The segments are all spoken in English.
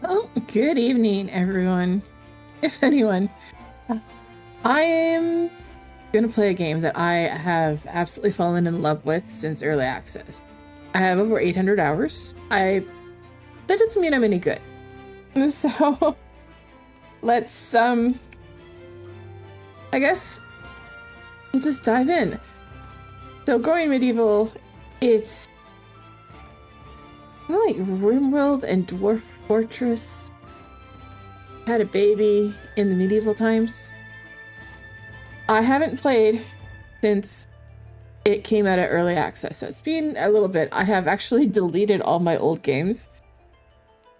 Oh, good evening, everyone. If anyone, I am going to play a game that I have absolutely fallen in love with since early access. I have over 800 hours. That doesn't mean I'm any good. So let's, I guess we'll just dive in. So Growing Medieval, it's kind of like RimWorld and Dwarf Fortress had a baby in the medieval times. I haven't played since it came out of early access, so it's been a little bit. I have actually deleted all my old games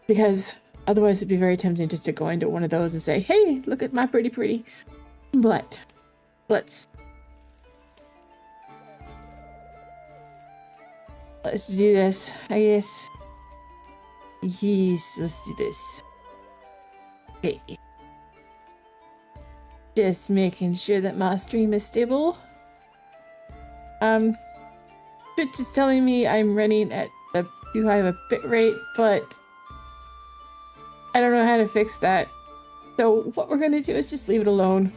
because otherwise it'd be very tempting just to go into one of those and say, hey, look at my pretty. But let's do this, I guess. Yes, let's do this. Okay. Just making sure that my stream is stable. Twitch is telling me I'm running at too high of a bit rate, but I don't know how to fix that. So what we're gonna do is just leave it alone.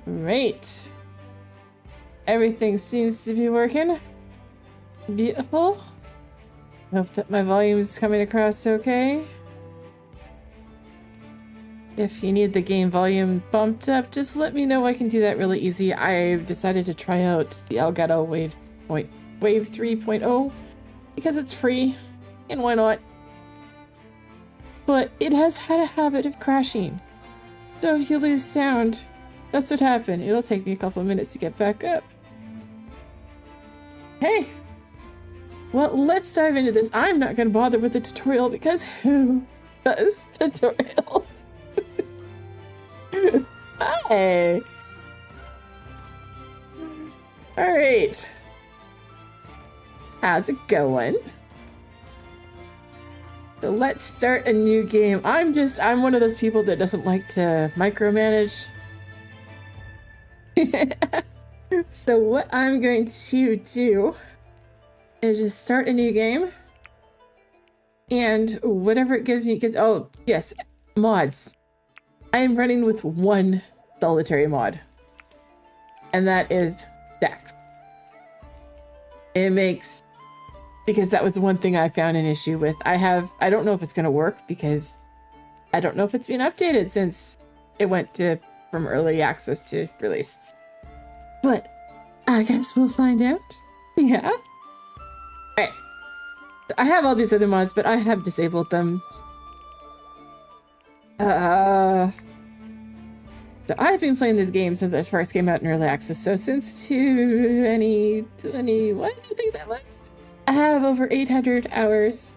Great. Everything seems to be working. Beautiful. Hope that my volume is coming across okay. If you need the game volume bumped up, just let me know. I can do that really easy. I've decided to try out the Elgato Wave 3.0 because it's free, and why not? But it has had a habit of crashing. So if you lose sound, that's what happened. It'll take me a couple of minutes to get back up. Hey! Well, let's dive into this. I'm not going to bother with the tutorial because who does tutorials? Hi! Alright. How's it going? So let's start a new game. I'm one of those people that doesn't like to micromanage. So what I'm going to do is just start a new game. And whatever it gives me, oh yes, mods. I am running with one solitary mod. And that is Dex. Because that was the one thing I found an issue with. I don't know if it's gonna work because I don't know if it's been updated since it went from early access to release. But I guess we'll find out. Yeah. Alright. So I have all these other mods, but I have disabled them. So I've been playing this game since it first came out in early access. So since 2021, I think that was. I have over 800 hours,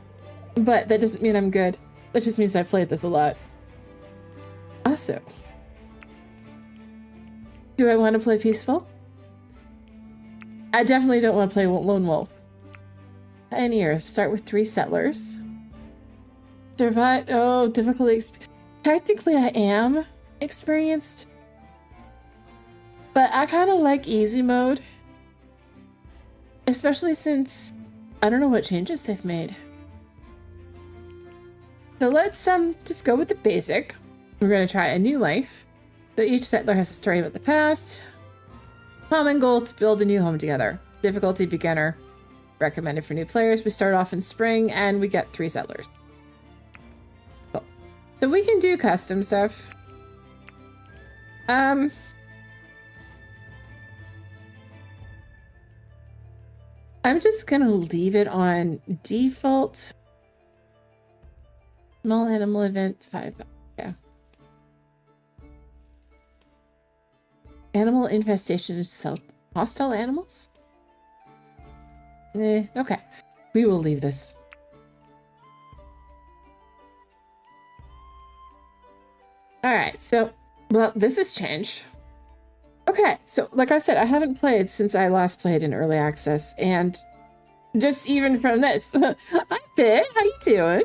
but that doesn't mean I'm good. That just means I've played this a lot. Also, do I want to play peaceful? I definitely don't want to play lone wolf. Pioneer, start with 3 settlers. Survive, difficulty. Technically I am experienced, but I kind of like easy mode, especially since I don't know what changes they've made. So let's just go with the basic. We're going to try a new life. So each settler has a story about the past. Common goal to build a new home together. Difficulty beginner. Recommended for new players. We start off in spring and we get 3 settlers. Cool. So we can do custom stuff. I'm just gonna leave it on default. Small animal event 5. Yeah. Animal infestation to hostile animals? Okay. We will leave this. Alright, so well, this has changed. Okay, so like I said, I haven't played since I last played in early access, and just even from this, hi Pit, how you doing?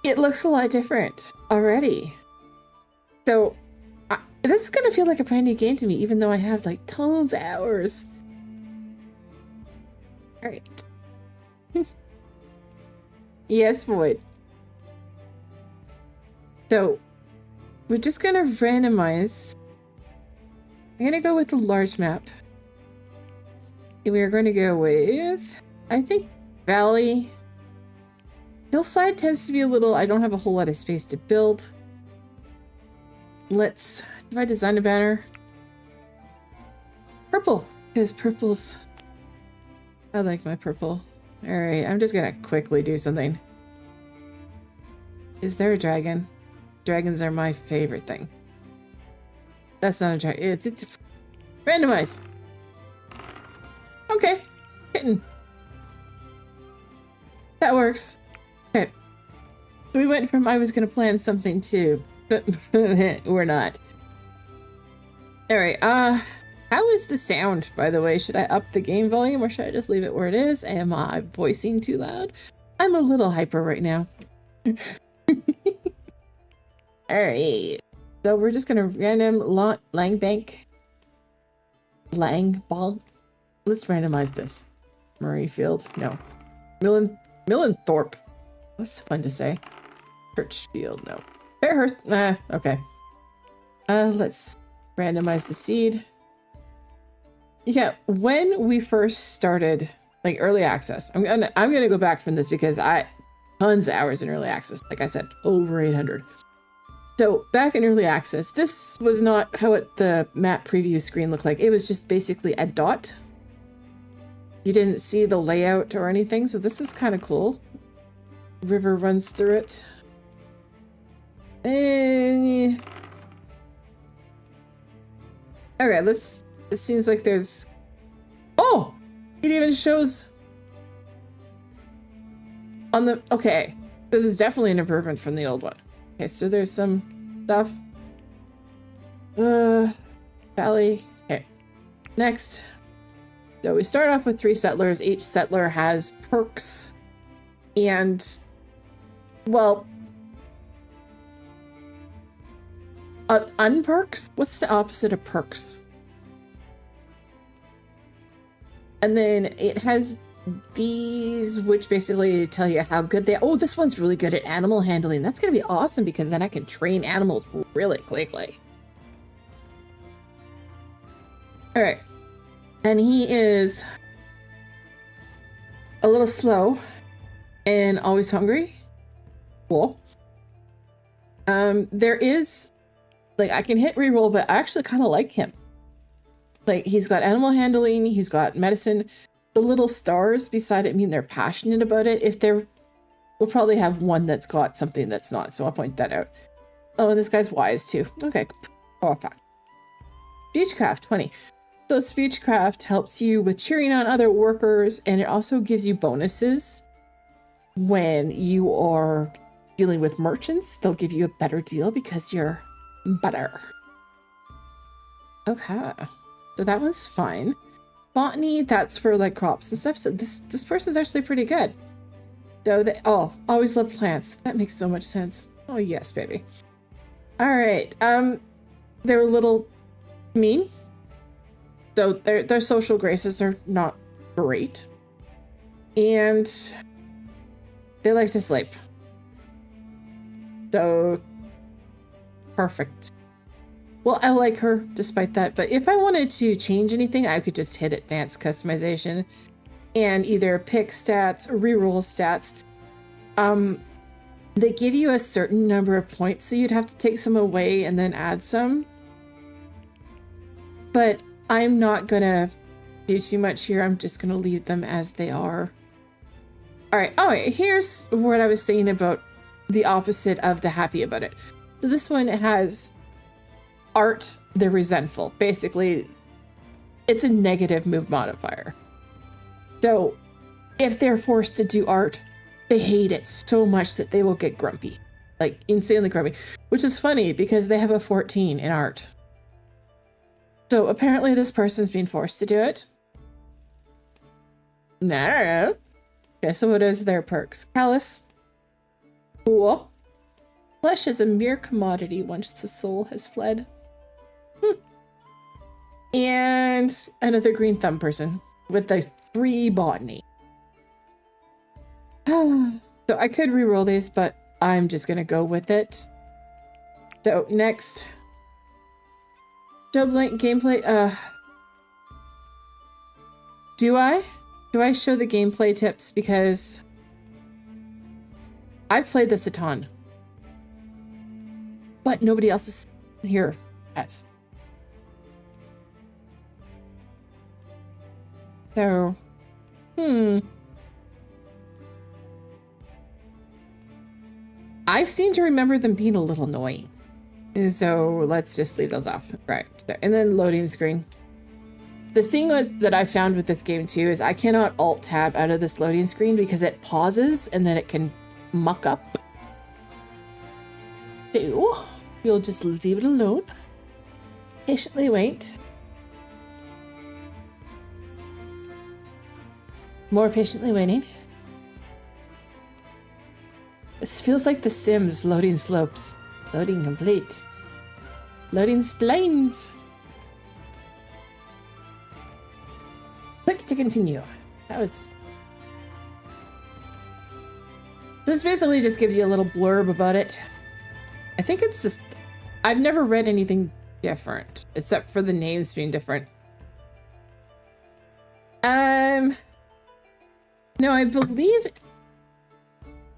It looks a lot different already. So this is gonna feel like a brand new game to me, even though I have like tons of hours. All right. Yes, Void. So we're just gonna randomize. I'm gonna go with the large map. We are going to go with, I think, Valley. Hillside tends to be a little, I don't have a whole lot of space to build. Let's, if I design a banner, purple, because purple's, I like my purple. All right, I'm just gonna quickly do something. Is there a dragon? Dragons are my favorite thing. That's not a dragon. It's randomize. Okay, kitten. That works. Okay. So we went from I was gonna plan something to, but we're not. All right. How is the sound, by the way? Should I up the game volume or should I just leave it where it is? Am I voicing too loud? I'm a little hyper right now. All right. So we're just gonna random Langbank. Langball. Let's randomize this. Murrayfield. No. Millenthorpe. That's fun to say. Churchfield. No. Fairhurst. Okay. Let's randomize the seed. Yeah, when we first started, like, early access, I'm gonna go back from this because tons of hours in early access. Like I said, over 800. So back in early access, this was not how the map preview screen looked like. It was just basically a dot. You didn't see the layout or anything, so this is kind of cool. River runs through it. And okay, it seems like there's, oh, it even shows on the, okay, this is definitely an improvement from the old one. Okay, so there's some stuff. Valley. Okay, next. So we start off with 3 settlers. Each settler has perks and, well, unperks? What's the opposite of perks? And then it has these, which basically tell you how good they are. Oh, this one's really good at animal handling. That's going to be awesome because then I can train animals really quickly. All right. And he is a little slow and always hungry. Cool. There is, like, I can hit reroll, but I actually kind of like him. Like, he's got animal handling, he's got medicine. The little stars beside it mean they're passionate about it. If they're, we'll probably have one that's got something that's not, so I'll point that out. Oh, and this guy's wise too. Okay, power pack. Speechcraft 20. So Speechcraft helps you with cheering on other workers, and it also gives you bonuses when you are dealing with merchants. They'll give you a better deal because you're better. Okay, so that one's fine. Botany, that's for like crops and stuff. So this person's actually pretty good. So they, oh, always love plants. That makes so much sense. Oh yes, baby. All right. They're a little mean. So their social graces are not great. And they like to sleep. So perfect. Well, I like her despite that, but if I wanted to change anything, I could just hit advanced customization and either pick stats or reroll stats. They give you a certain number of points, so you'd have to take some away and then add some. But I'm not gonna do too much here. I'm just gonna leave them as they are. All right. Oh, here's what I was saying about the opposite of the happy about it. So this one has art, they're resentful. Basically, it's a negative move modifier. So if they're forced to do art, they hate it so much that they will get grumpy, like insanely grumpy, which is funny because they have a 14 in art. So apparently this person's being forced to do it. No. Okay, so what is their perks? Callous. Cool. Flesh is a mere commodity once the soul has fled. And another green thumb person with the 3 botany. I could re-roll these, but I'm just gonna go with it. So next, show blank gameplay. Do I show the gameplay tips, because I've played this a ton, but nobody else is here has. So, I seem to remember them being a little annoying. So let's just leave those off. Right. So, and then loading screen. The thing that I found with this game too is I cannot alt tab out of this loading screen because it pauses and then it can muck up. So we'll just leave it alone. Patiently wait. More patiently waiting. This feels like The Sims loading slopes. Loading complete. Loading splines. Click to continue. That was... This basically just gives you a little blurb about it. I think it's this... I've never read anything different, except for the names being different. No, I believe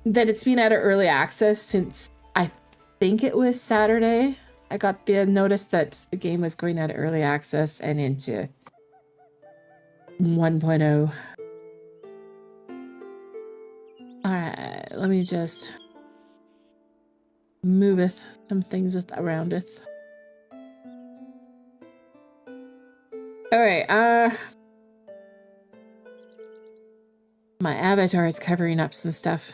that it's been out of early access since I think it was Saturday. I got the notice that the game was going out of early access and into 1.0. Alright, let me just moveth some things around it. Alright, my avatar is covering up some stuff.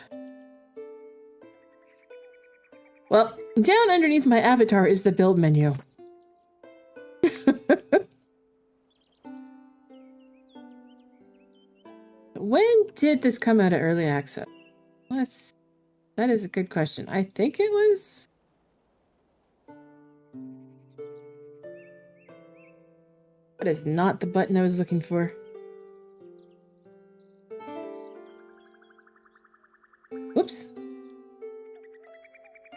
Well, down underneath my avatar is the build menu. When did this come out of early access? That is a good question. I think it was... That is not the button I was looking for. Whoops.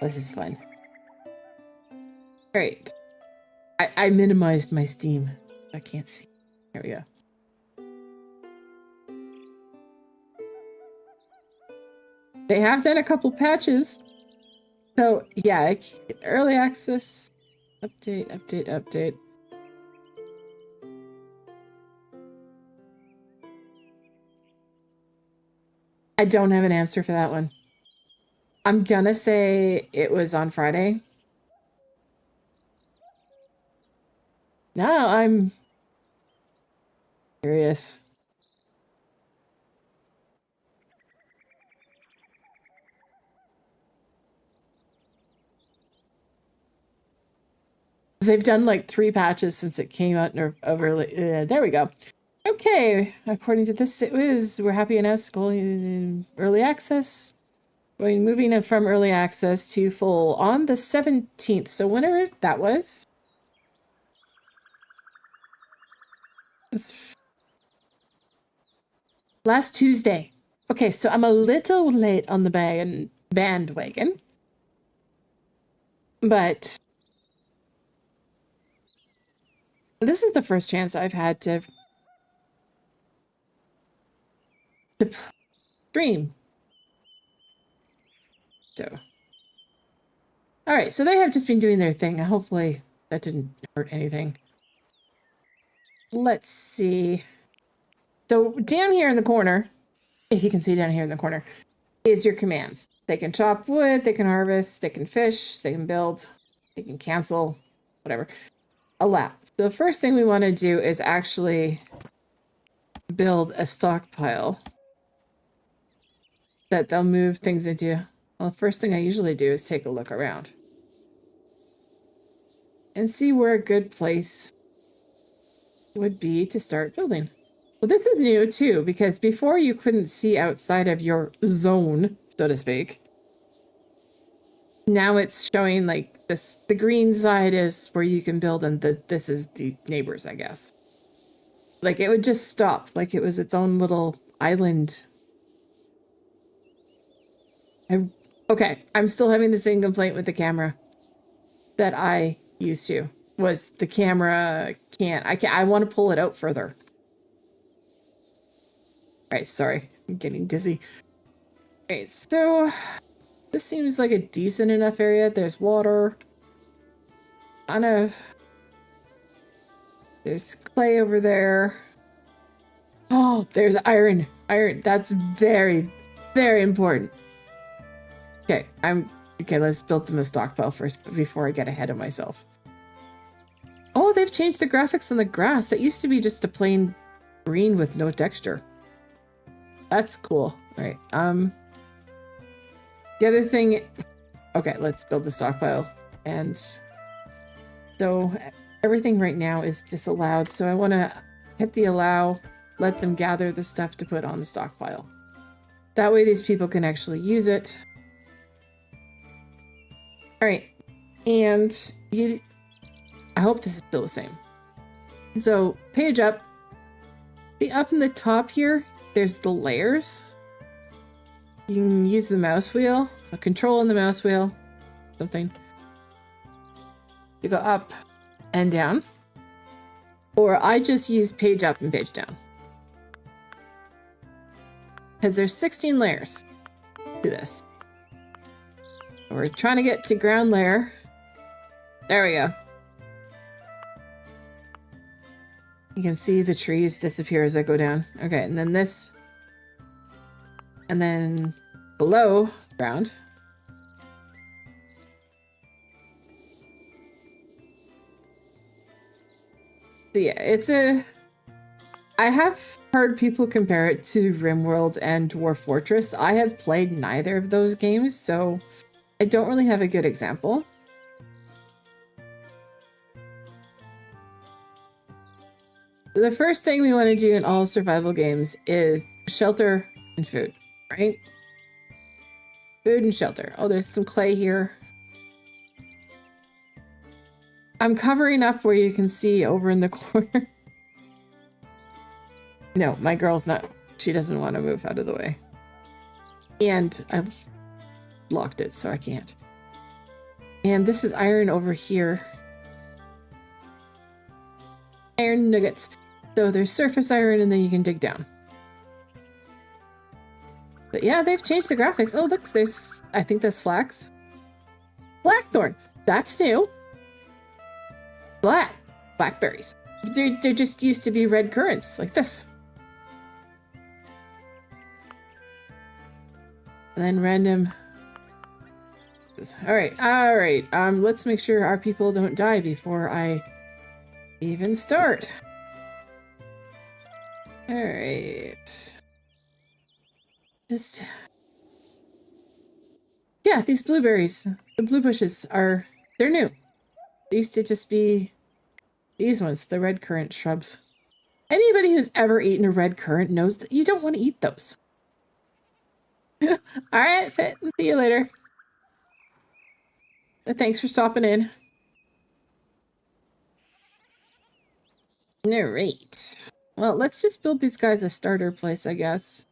This is fun. All right. I minimized my Steam. I can't see. There we go. They have done a couple patches. So yeah, early access. Update. I don't have an answer for that one. I'm gonna say it was on Friday. Now I'm curious. They've done like 3 patches since it came out of early. There we go. Okay, according to this, we're happy to announce going in early access. Moving in from early access to full on the 17th. So whenever that was. It's last Tuesday. Okay, so I'm a little late on the bandwagon. But this is the first chance I've had to stream. So, all right, so they have just been doing their thing. Hopefully that didn't hurt anything. Let's see. So down here in the corner, if you can see down here in the corner, is your commands. They can chop wood, they can harvest, they can fish, they can build, they can cancel, whatever. Allow. So the first thing we want to do is actually build a stockpile that they'll move things into. Well, the first thing I usually do is take a look around and see where a good place would be to start building. Well, this is new too, because before you couldn't see outside of your zone, so to speak. Now it's showing like this, the green side is where you can build, and this is the neighbors, I guess. Like it would just stop, like it was its own little island. Okay, I'm still having the same complaint with the camera that I used to. Was the camera I want to pull it out further. All right, sorry. I'm getting dizzy. All right, so this seems like a decent enough area. There's water. There's clay over there. Oh, there's iron. Iron. That's very, very important. Okay, let's build them a stockpile first before I get ahead of myself. Oh, they've changed the graphics on the grass. That used to be just a plain green with no texture. That's cool. All right. The other thing, okay, let's build the stockpile. And so everything right now is disallowed. So I want to hit the allow, let them gather the stuff to put on the stockpile. That way these people can actually use it. All right. And I hope this is still the same. So page up. See up in the top here, there's the layers. You can use the mouse wheel, a control on the mouse wheel, something. You go up and down. Or I just use page up and page down. Because there's 16 layers to this. We're trying to get to ground layer. There we go. You can see the trees disappear as I go down. Okay, and then this. And then below ground. So yeah, I have heard people compare it to RimWorld and Dwarf Fortress. I have played neither of those games, so I don't really have a good example. The first thing we want to do in all survival games is shelter and food, right? Food and shelter. Oh, there's some clay here. I'm covering up where you can see over in the corner. No, my girl's not. She doesn't want to move out of the way. And I've blocked it, so I can't. And this is iron over here. Iron nuggets. So there's surface iron and then you can dig down. But yeah, they've changed the graphics. Oh, look, I think that's flax. Blackthorn. That's new. Blackberries. They're just used to be red currants, like this. And then random. All right. Let's make sure our people don't die before I even start. All right. Yeah, these blueberries, the blue bushes they're new. They used to just be these ones, the red currant shrubs. Anybody who's ever eaten a red currant knows that you don't want to eat those. All right, see you later. Thanks for stopping in. All right. Well, let's just build these guys a starter place, I guess.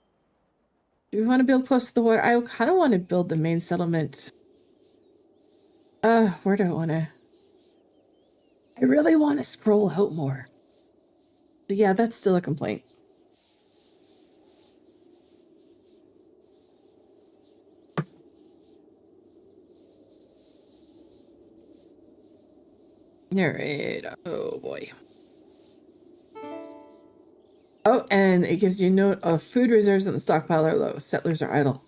Do we want to build close to the water? I kind of want to build the main settlement. Where do I want to? I really want to scroll out more. So yeah, that's still a complaint. All right. Oh boy. Oh, and it gives you note of food reserves in the stockpile are low. Settlers are idle.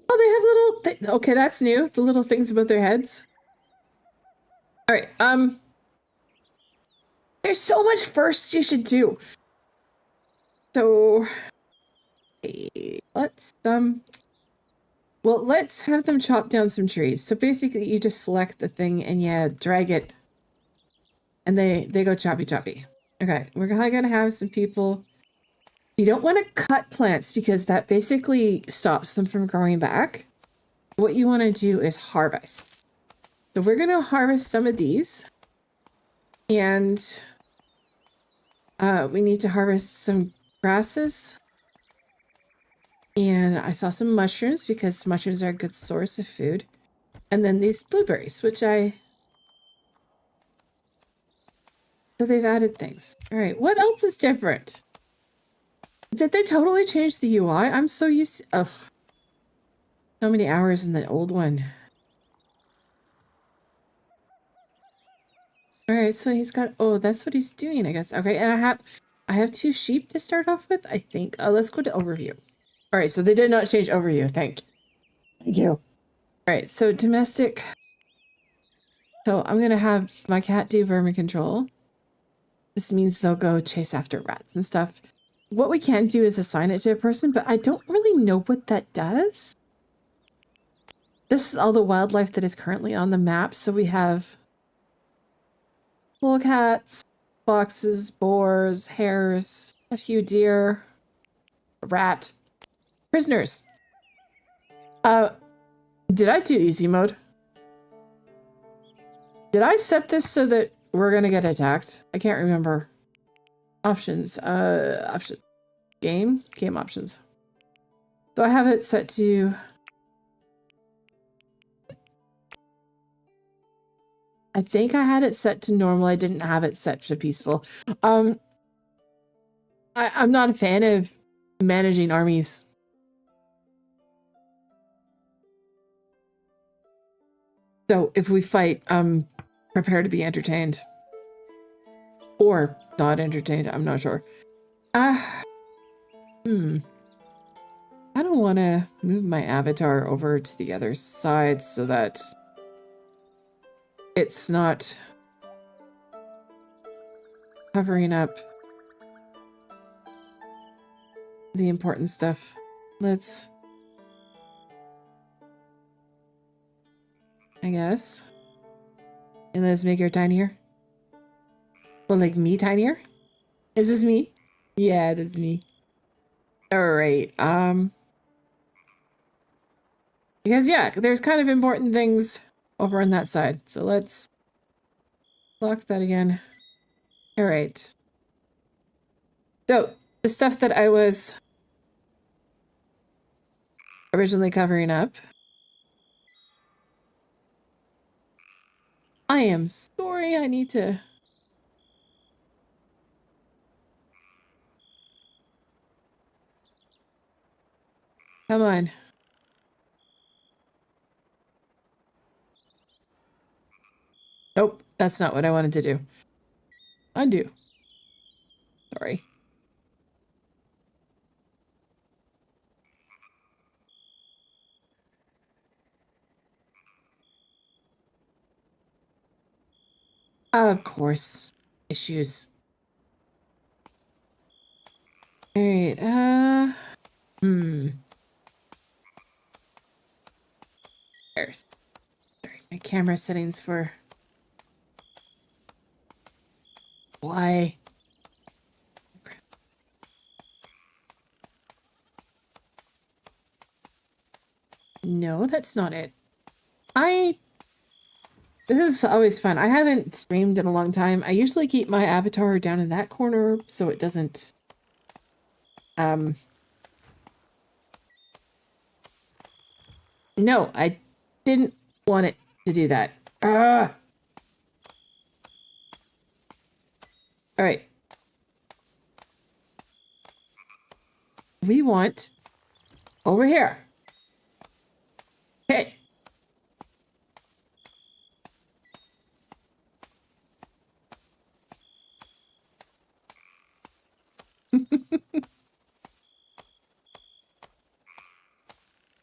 Oh, they have little. Okay, that's new. The little things about their heads. All right. There's so much first you should do. So, let's have them chop down some trees. So basically, you just select the thing and you drag it, and they go choppy choppy. Okay, we're gonna have some people. You don't want to cut plants because that basically stops them from growing back. What you want to do is harvest. So we're gonna harvest some of these, and we need to harvest some grasses And I saw some mushrooms because mushrooms are a good source of food. And then these blueberries, which so they've added things. All right, what else is different? Did they totally change the UI? I'm so used to, oh, so many hours in the old one. All right, so he's got, oh, that's what he's doing, I guess. Okay, and I have 2 sheep to start off with, I think. Let's go to overview. All right, so they did not change overview. Thank you. All right, so domestic. So I'm going to have my cat do vermin control. This means they'll go chase after rats and stuff. What we can do is assign it to a person, but I don't really know what that does. This is all the wildlife that is currently on the map. So we have polecats, foxes, boars, hares, a few deer, a rat, prisoners. Did I do easy mode? Did I set this so that we're gonna get attacked? I can't remember. Options, game options. So I have it set to, I think I had it set to normal. I didn't have it set to peaceful. I'm not a fan of managing armies. So if we fight, prepare to be entertained. Or not entertained, I'm not sure. I don't want to move my avatar over to the other side so that it's not covering up the important stuff. Let's, I guess. And let's make her tinier. Well, like me tinier? Is this me? Yeah, that's me. All right. Because yeah, there's kind of important things over on that side. So let's lock that again. All right. So the stuff that I was originally covering up. I am sorry, I need to. Come on. Nope, that's not what I wanted to do. Undo. Sorry. Of course. Issues. All right, There's, sorry, my camera settings for... Why? No, that's not it. This is always fun. I haven't streamed in a long time. I usually keep my avatar down in that corner so it doesn't... No, I didn't want it to do that. Ah! All right. We want over here. Okay.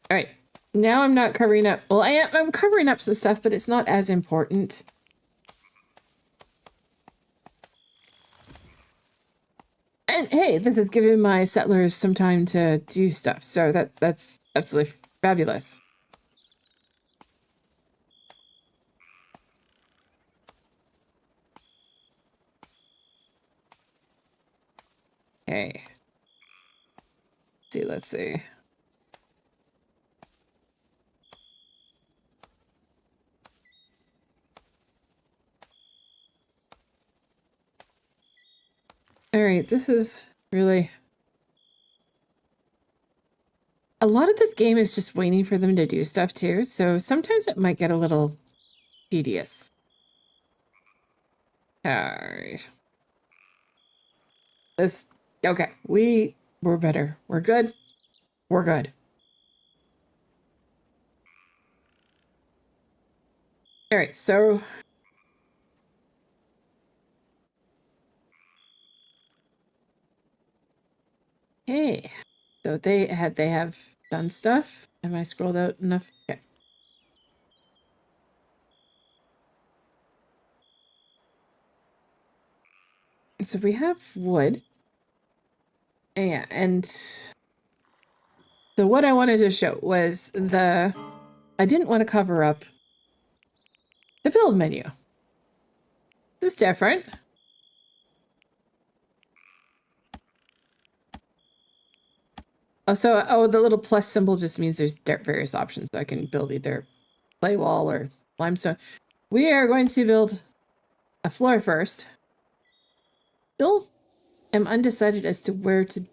All right. Now I'm not covering up. Well, I'm covering up some stuff, but it's not as important. And hey, this is giving my settlers some time to do stuff. So that's absolutely fabulous. Okay. Let's see. All right, this is really... a lot of this game is just waiting for them to do stuff too, so sometimes it might get a little tedious. Alright. Okay, we're better. We're good. We're good. Alright, so hey. So they have done stuff. Am I scrolled out enough? Okay. So we have wood. Yeah, and so what I wanted to show was I didn't want to cover up the build menu. This is different. Oh, the little plus symbol just means there's various options. So I can build either clay wall or limestone. We are going to build a floor first. Still am undecided as to where to.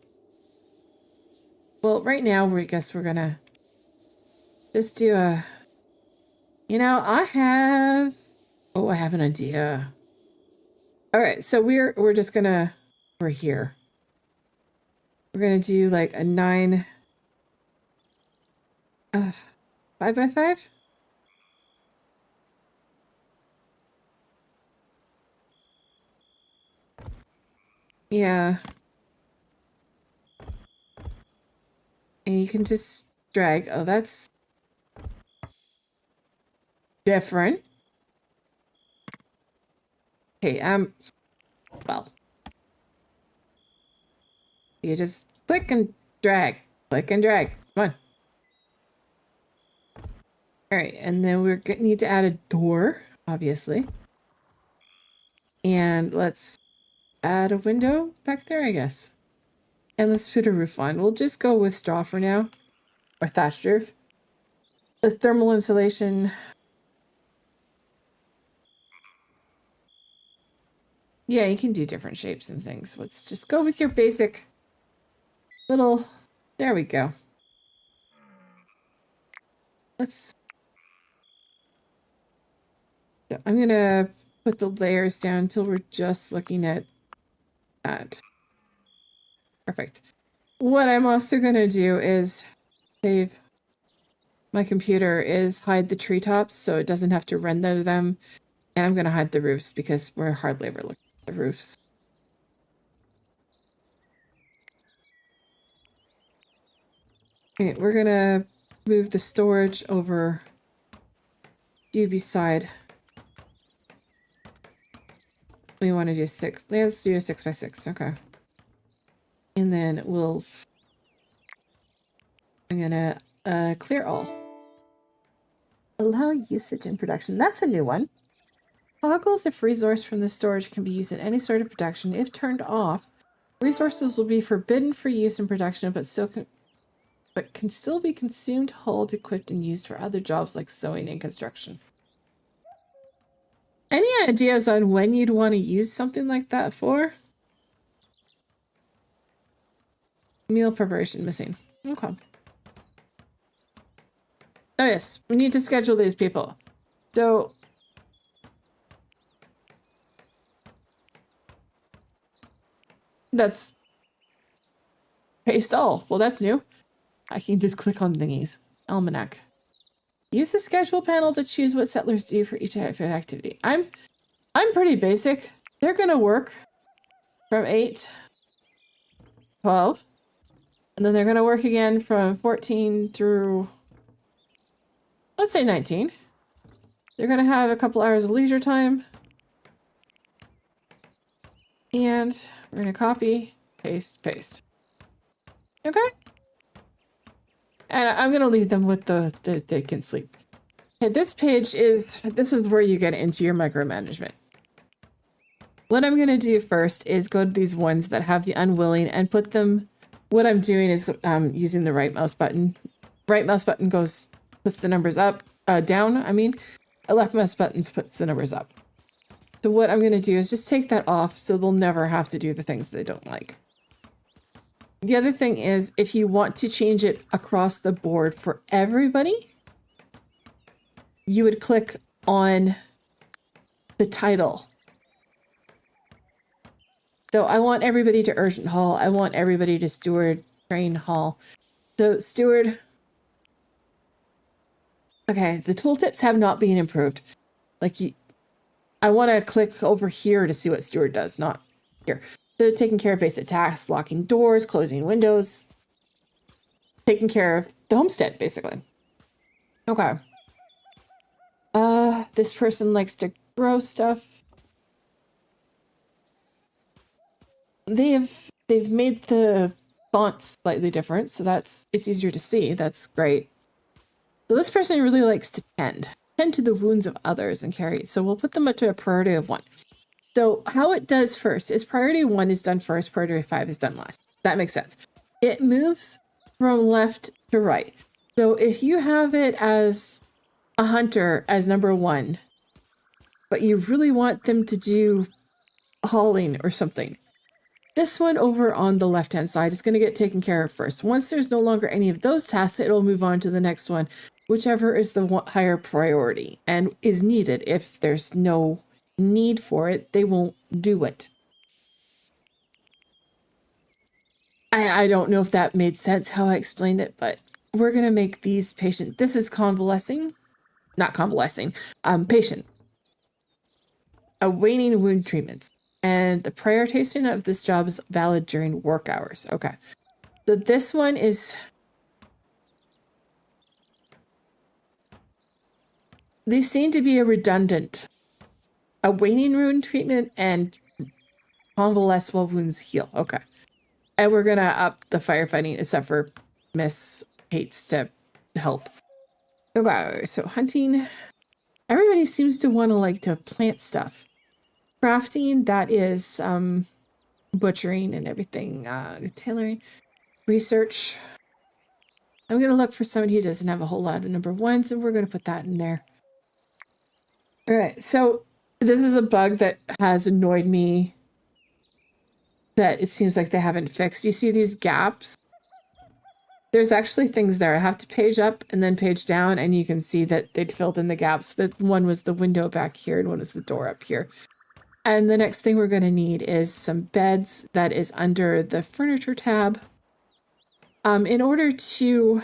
Well, right now, I guess we're gonna just do a. You know, I have an idea. All right, so we're just gonna. We're here. We're gonna do like a 9. 5x5. Yeah. And you can just drag. Oh, that's different. Okay, well. You just click and drag. Click and drag. Come on. Alright, and then we need to add a door, obviously. And let's add a window back there, I guess. And let's put a roof on. We'll just go with straw for now. Or thatched roof. The thermal insulation. Yeah, you can do different shapes and things. Let's just go with your basic little... There we go. So I'm going to put the layers down until we're just looking at that. Perfect. What I'm also going to do is save my computer is hide the treetops so it doesn't have to render them. And I'm going to hide the roofs because we're hardly ever looking at the roofs. Okay, we're going to move the storage over Doobie's side. We want to do 6. Let's do a 6x6. Okay. And then I'm going to clear all. Allow usage in production. That's a new one. Toggles if resource from the storage can be used in any sort of production. If turned off, resources will be forbidden for use in production, but can still be consumed, hauled, equipped, and used for other jobs like sewing and construction. Any ideas on when you'd want to use something like that for? Meal preparation missing. Okay. Oh yes, we need to schedule these people. So that's paste all. Well, that's new. I can just click on thingies. Almanac. Use the schedule panel to choose what settlers do for each type of activity. I'm pretty basic. They're gonna work from 8, 12, and then they're gonna work again from 14 through, let's say 19. They're gonna have a couple hours of leisure time. And we're gonna copy, paste, paste. Okay. And I'm gonna leave them with they can sleep. Okay, this is where you get into your micromanagement. What I'm gonna do first is go to these ones that have the unwilling and put them. What I'm doing is using the right mouse button. Right mouse button puts the numbers up, down. I mean, a left mouse button puts the numbers up. So what I'm gonna do is just take that off so they'll never have to do the things they don't like. The other thing is, if you want to change it across the board for everybody, you would click on the title. So I want everybody to Urgent Hall. I want everybody to Steward Train Hall. So Steward. Okay, the tooltips have not been improved. Like, I want to click over here to see what Steward does, not here. So taking care of basic tasks, locking doors, closing windows, taking care of the homestead, basically. Okay. This person likes to grow stuff. They've made the fonts slightly different, so it's easier to see. That's great. So this person really likes to tend to the wounds of others and carry. So we'll put them up to a priority of 1. So how it does first is priority 1 is done first, priority 5 is done last. That makes sense. It moves from left to right. So if you have it as a hunter as number 1, but you really want them to do hauling or something, this one over on the left-hand side is going to get taken care of first. Once there's no longer any of those tasks, it'll move on to the next one, whichever is the higher priority and is needed. If there's no need for it, they won't do it. I don't know if that made sense how I explained it, but we're going to make these patient. This is convalescing, not convalescing, patient. Awaiting wound treatments. And the prioritization of this job is valid during work hours. Okay. So this one is... These seem to be a redundant. Awaiting wound treatment and convalesce while wounds heal. Okay. And we're going to up the firefighting, except for Miss hates to help. Okay, so hunting. Everybody seems to want to like to plant stuff. Crafting, that is butchering and everything. Tailoring. Research. I'm going to look for somebody who doesn't have a whole lot of number 1s, and we're going to put that in there. All right, so this is a bug that has annoyed me that it seems like they haven't fixed. You see these gaps? There's actually things there. I have to page up and then page down, and you can see that they'd filled in the gaps. The one was the window back here, and one was the door up here. And the next thing we're going to need is some beds. That is under the furniture tab. In order to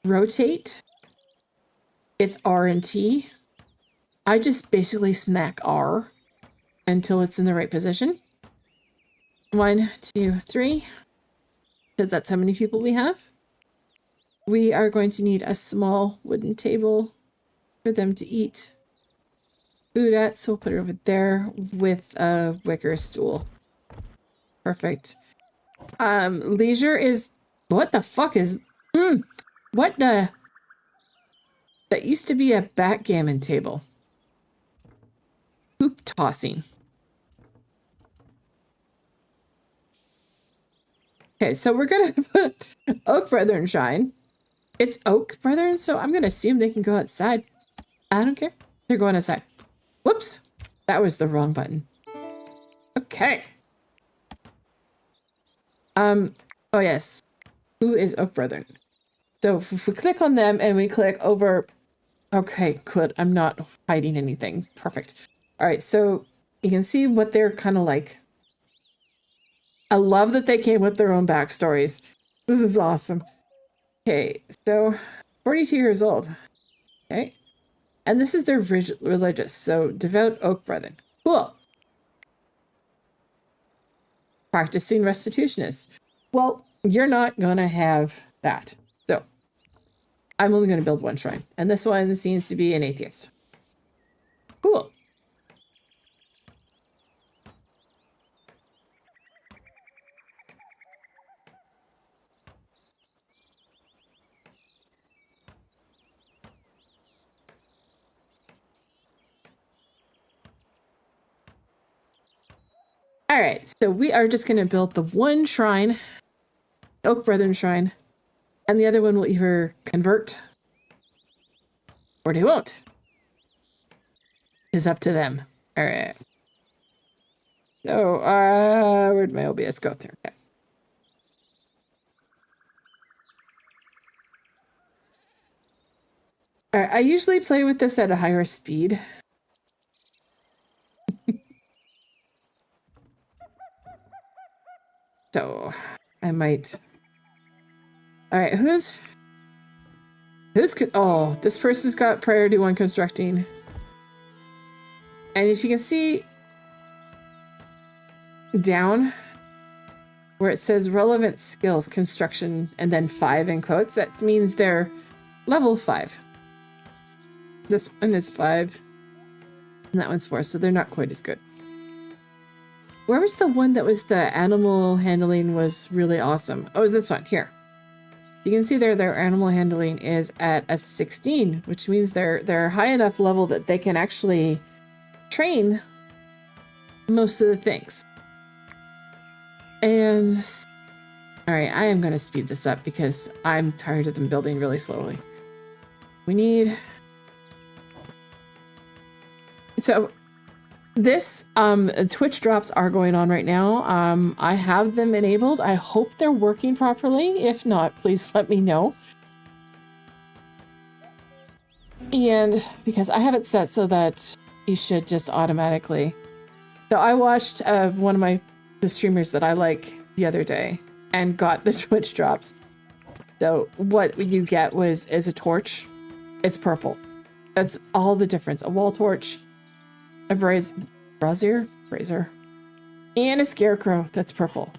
rotate, it's R and T. I just basically snack R until it's in the right position. 1, 2, 3, because that's how many people we have. We are going to need a small wooden table for them to eat food at, so we'll put it over there with a wicker stool. Perfect. Leisure is... What the fuck is... What the... That used to be a backgammon table. Hoop tossing. Okay, so we're gonna put Oak Brethren Shine. It's Oak Brethren, so I'm gonna assume they can go outside. I don't care. They're going outside. Whoops. That was the wrong button. Okay. Oh yes. Who is Oak Brethren? So if we click on them and we click over... Okay, good. I'm not hiding anything. Perfect. All right, so you can see what they're kind of like. I love that they came with their own backstories. This is awesome. Okay, so 42 years old. Okay. And this is their religious. So devout Oak Brethren. Cool. Practicing restitutionist. Well, you're not going to have that. So I'm only going to build 1 shrine. And this one seems to be an atheist. Cool. All right, so we are just going to build the 1 shrine, Oak Brethren Shrine, and the other one will either convert or they won't. It's up to them. All right. So, where'd my OBS go there? Okay. All right, I usually play with this at a higher speed. So I might. All right, who's oh, this person's got priority 1 constructing. And as you can see down where it says relevant skills construction and then 5 in quotes, that means they're level 5. This one is 5 and that one's 4, so they're not quite as good. Where was the one that was the animal handling was really awesome? Oh, this one here. You can see there their animal handling is at a 16, which means they're high enough level that they can actually train most of the things. And all right, I am going to speed this up because I'm tired of them building really slowly. We need so this Twitch drops are going on right now. I have them enabled. I hope they're working properly. If not, please let me know. And because I have it set so that you should just automatically. So I watched one of the streamers that I like the other day and got the Twitch drops. So what you get is a torch. It's purple. That's all the difference. A wall torch, a brazier, and a scarecrow that's purple,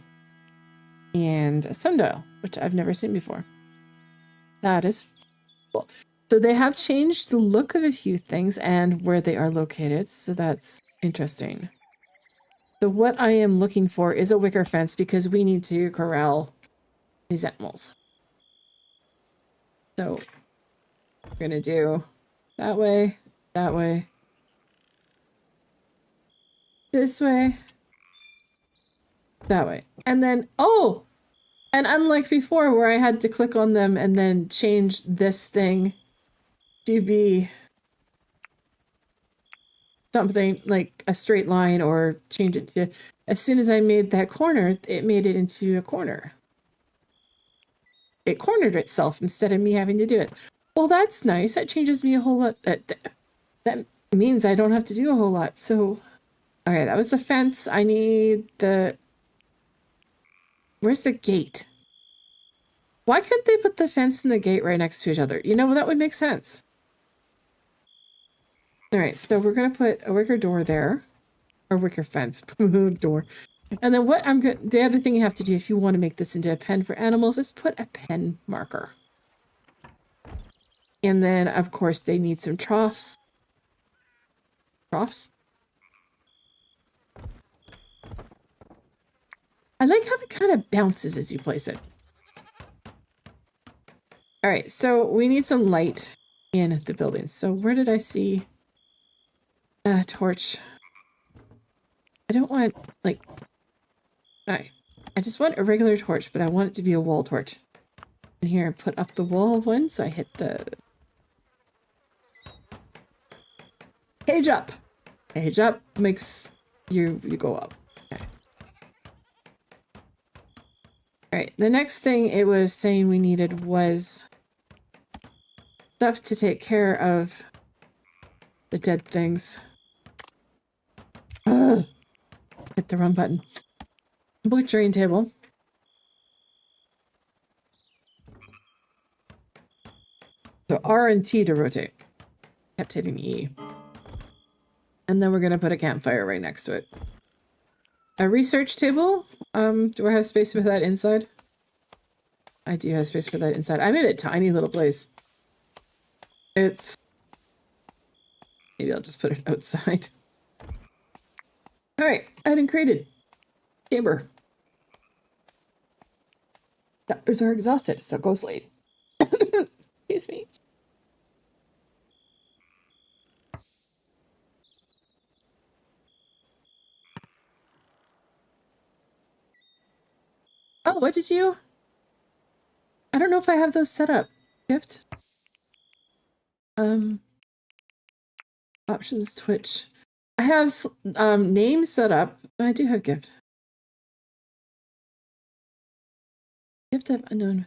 and a sundial, which I've never seen before. That is cool. So they have changed the look of a few things and where they are located, so that's interesting. So what I am looking for is a wicker fence because we need to corral these animals. So we're gonna do that way, this way, that way. And then, oh, and unlike before where I had to click on them and then change this thing to be something like a straight line or change it to, as soon as I made that corner, it made it into a corner. It cornered itself instead of me having to do it. Well, that's nice. That changes me a whole lot. That means I don't have to do a whole lot. So, all right, that was the fence. I need the... Where's the gate? Why couldn't they put the fence and the gate right next to each other? You know, that would make sense. All right, so we're going to put a wicker door there. Or wicker fence. Door. And then what I'm going... The other thing you have to do if you want to make this into a pen for animals is put a pen marker. And then, of course, they need some troughs. Troughs? I like how it kind of bounces as you place it. All right, so we need some light in the building. So where did I see a torch? I don't want, like... I just want a regular torch, but I want it to be a wall torch. And here, put up the wall one, so I hit the... Page up! Page up makes you go up. Okay. Alright, the next thing it was saying we needed was stuff to take care of the dead things. Ugh. Hit the wrong button. Butchering table. So R and T to rotate. Kept hitting E. And then we're going to put a campfire right next to it. A research table. Do I have space for that inside? I do have space for that inside. I made a tiny little place. It's... Maybe I'll just put it outside. Alright, add and created. Chamber. Doctors are exhausted, so go sleep. Excuse me. Oh, what did you... I don't know if I have those set up. Gift. Options, Twitch. I have names set up. I do have gift. Gift of unknown.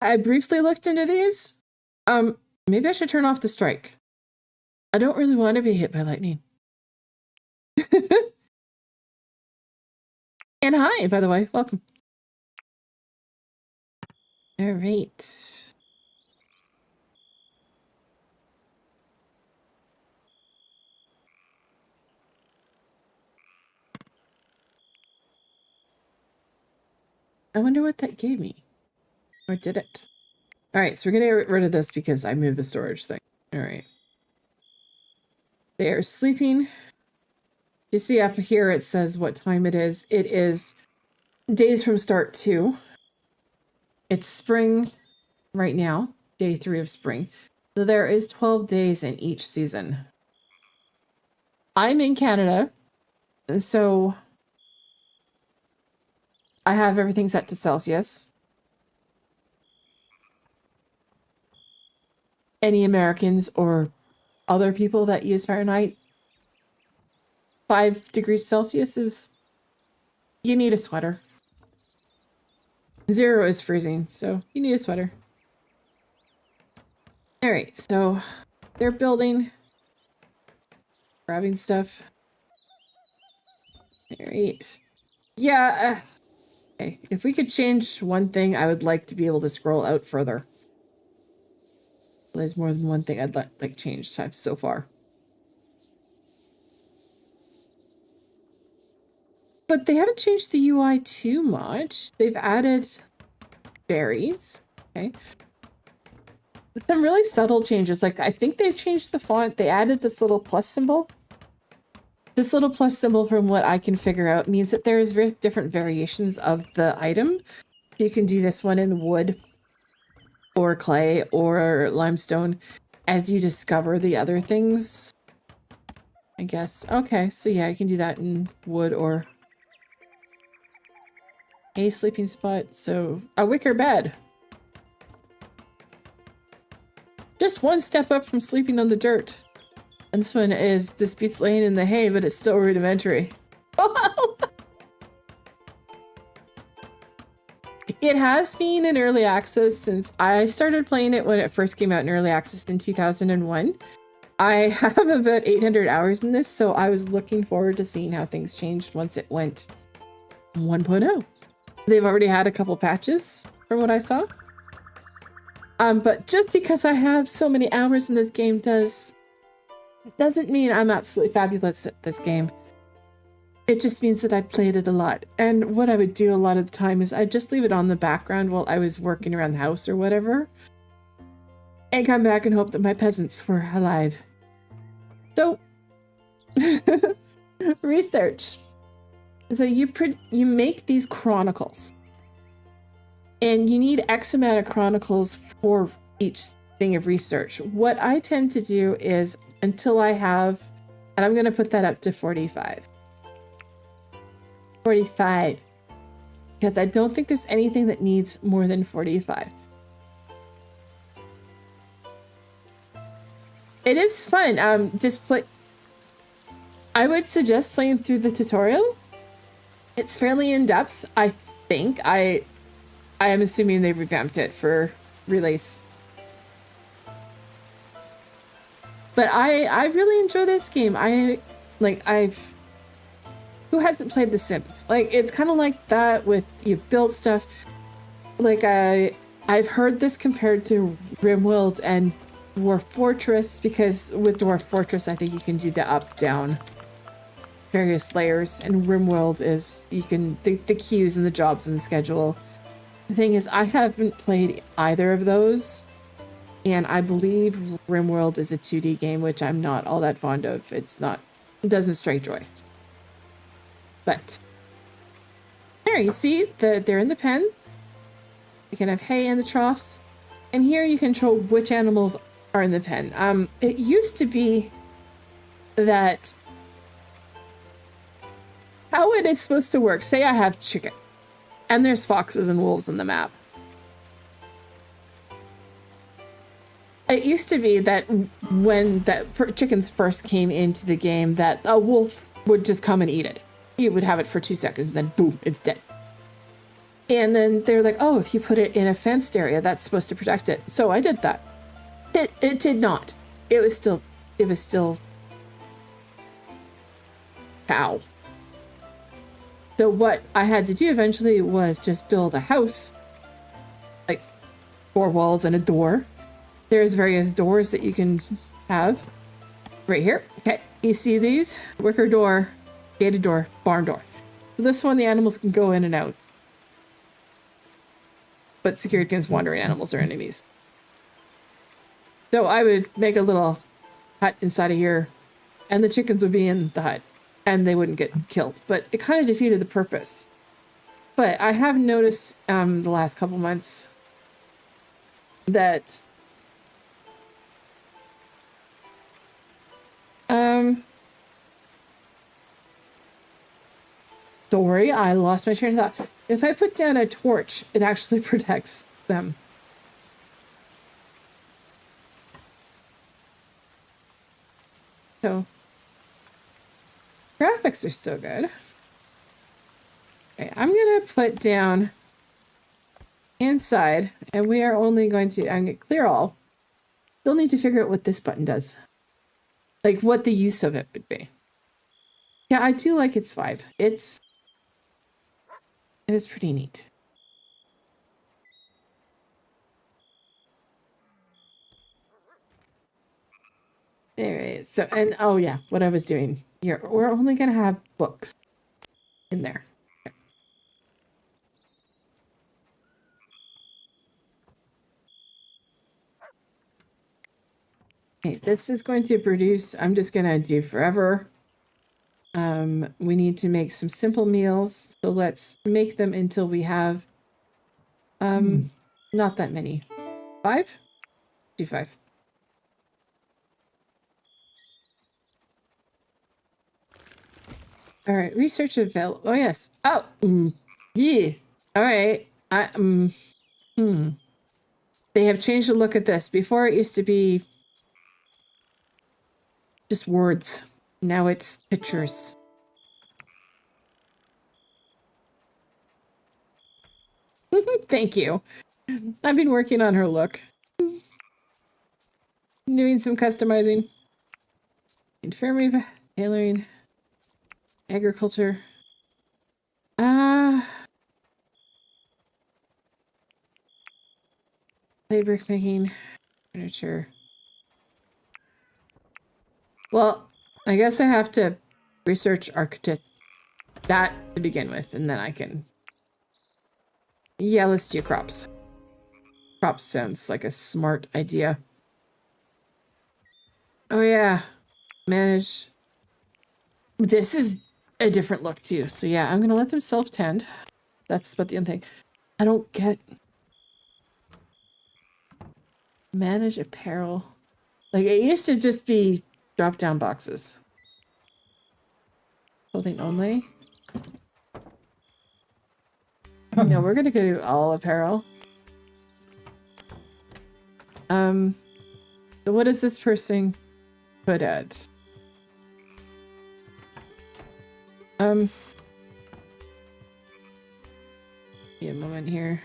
I briefly looked into these. Maybe I should turn off the strike. I don't really want to be hit by lightning. And hi, by the way, welcome. All right. I wonder what that gave me. Or did it? All right, so we're going to get rid of this because I moved the storage thing. All right. They are sleeping. You see up here, it says what time it is. It is days from start 2. It's spring right now, day 3 of spring. So there is 12 days in each season. I'm in Canada, and so I have everything set to Celsius. Any Americans or other people that use Fahrenheit, 5 degrees Celsius is, you need a sweater. 0 is freezing, so you need a sweater. All right, so they're building, grabbing stuff. All right. Yeah. Okay. If we could change one thing, I would like to be able to scroll out further. There's more than one thing I'd like changed so far. But they haven't changed the UI too much. They've added berries. Okay. Some really subtle changes. Like, I think they've changed the font. They added this little plus symbol. This little plus symbol, from what I can figure out, means that there's different variations of the item. You can do this one in wood or clay or limestone as you discover the other things, I guess. Okay, so yeah, you can do that in wood or a sleeping spot. So a wicker bed. Just one step up from sleeping on the dirt. And this one is, this beats laying in the hay, but it's still rudimentary. It has been in early access since I started playing it when it first came out in early access in 2001. I have about 800 hours in this, so I was looking forward to seeing how things changed once it went 1.0. They've already had a couple patches from what I saw. But just because I have so many hours in this game doesn't mean I'm absolutely fabulous at this game. It just means that I've played it a lot. And what I would do a lot of the time is I'd just leave it on the background while I was working around the house or whatever, and come back and hope that my peasants were alive. So, research. So you make these chronicles, and you need X amount of chronicles for each thing of research. What I tend to do is, until I have, and I'm going to put that up to 45. 45. Because I don't think there's anything that needs more than 45. It is fun. Just play. I would suggest playing through the tutorial. It's fairly in-depth, I think. I am assuming they revamped it for release. But I really enjoy this game. Who hasn't played The Sims? Like, it's kind of like that with, you build stuff. Like, I've heard this compared to RimWorld and Dwarf Fortress, because with Dwarf Fortress, I think you can do the up, down, various layers, and RimWorld is, you can, the queues and the jobs and the schedule. The thing is, I haven't played either of those, and I believe RimWorld is a 2D game, which I'm not all that fond of. It doesn't strike joy. But there, you see, they're in the pen. You can have hay in the troughs, and here you control which animals are in the pen. It used to be that how it is supposed to work. Say I have chicken, and there's foxes and wolves on the map. It used to be that when chickens first came into the game, that a wolf would just come and eat it. You would have it for 2 seconds, and then boom, it's dead. And then they're like, oh, if you put it in a fenced area, that's supposed to protect it. So I did that. It did not. It was still cow. So what I had to do eventually was just build a house, like 4 walls and a door. There's various doors that you can have right here. Okay, you see these? Wicker door, gated door, barn door. So this one, the animals can go in and out, but secured against wandering animals or enemies. So I would make a little hut inside of here, and the chickens would be in the hut, and they wouldn't get killed. But it kind of defeated the purpose. But I have noticed the last couple months that sorry, I lost my train of thought. If I put down a torch, it actually protects them. So graphics are still good. Okay, I'm gonna put down inside, and we are only going to, I'm gonna clear all. Still need to figure out what this button does. Like what the use of it would be. Yeah, I do like its vibe. It is pretty neat. There it is. So, and oh yeah, what I was doing here, we're only gonna have books in there. Okay, this is going to produce, I'm just gonna do forever. We need to make some simple meals, so let's make them until we have not that many. 5? Do 5. All right, research available. Oh yes. Oh, yeah. All right. They have changed the look at this. Before it used to be just words. Now it's pictures. Thank you. I've been working on her look. Doing some customizing. Infirmary, tailoring, agriculture. Clay brick making, furniture. Well, I guess I have to research architect that to begin with, and then I can. Yeah, let's do crops. Crops sounds like a smart idea. Oh yeah, manage. This is a different look too. So yeah, I'm gonna let them self-tend. That's about the only thing. I don't get. Manage apparel. Like it used to just be drop-down boxes. Clothing only. No, we're gonna go all apparel. So what is this person put at? Be a moment here.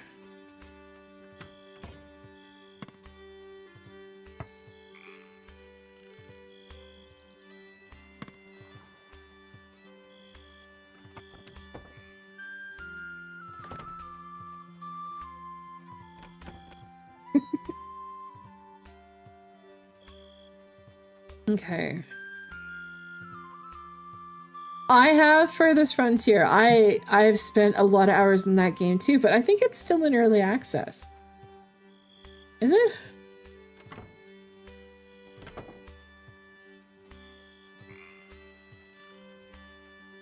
Okay. I have Furthest Frontier. I've spent a lot of hours in that game too, but I think it's still in early access. Is it?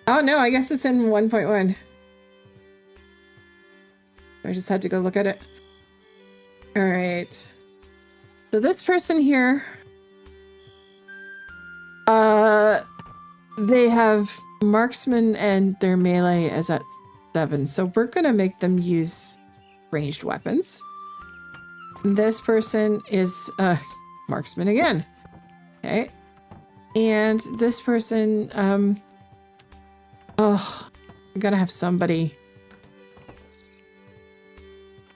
Oh no, I guess it's in 1.1. I just had to go look at it. All right. So this person here, they have marksman and their melee is at 7. So we're gonna make them use ranged weapons. This person is marksman again. Okay. And this person, I'm gonna have somebody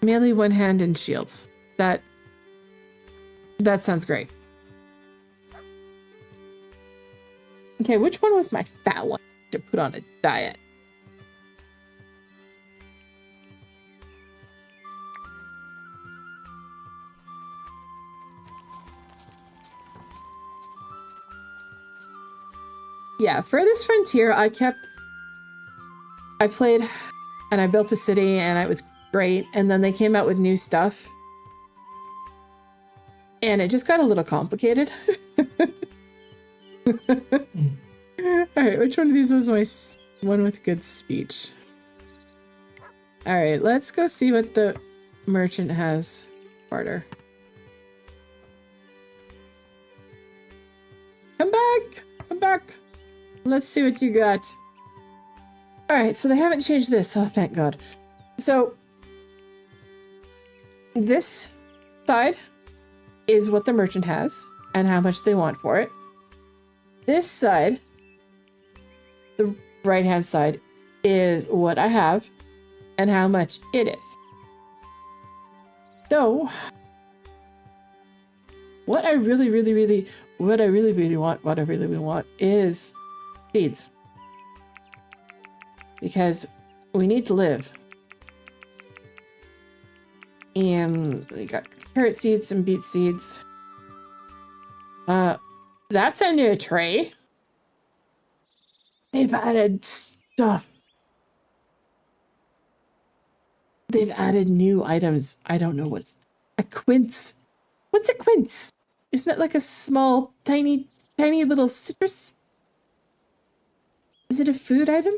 melee, one hand, and shields. That That sounds great. Okay, which one was my fat one to put on a diet? Yeah, Furthest Frontier, I played and I built a city and it was great. And then they came out with new stuff. And it just got a little complicated. All right, which one of these was my one with good speech? All right, let's go see what the merchant has. Barter. Come back. Come back. Let's see what you got. All right, so they haven't changed this. Oh, thank God. So this side is what the merchant has and how much they want for it. This side, the right-hand side, is what I have and how much it is. So what I really want is seeds. Because we need to live. And we got carrot seeds and beet seeds. That's a new tray. They've added stuff. They've added new items. I don't know what's a quince. What's a quince? Isn't that like a small, tiny little citrus? Is it a food item?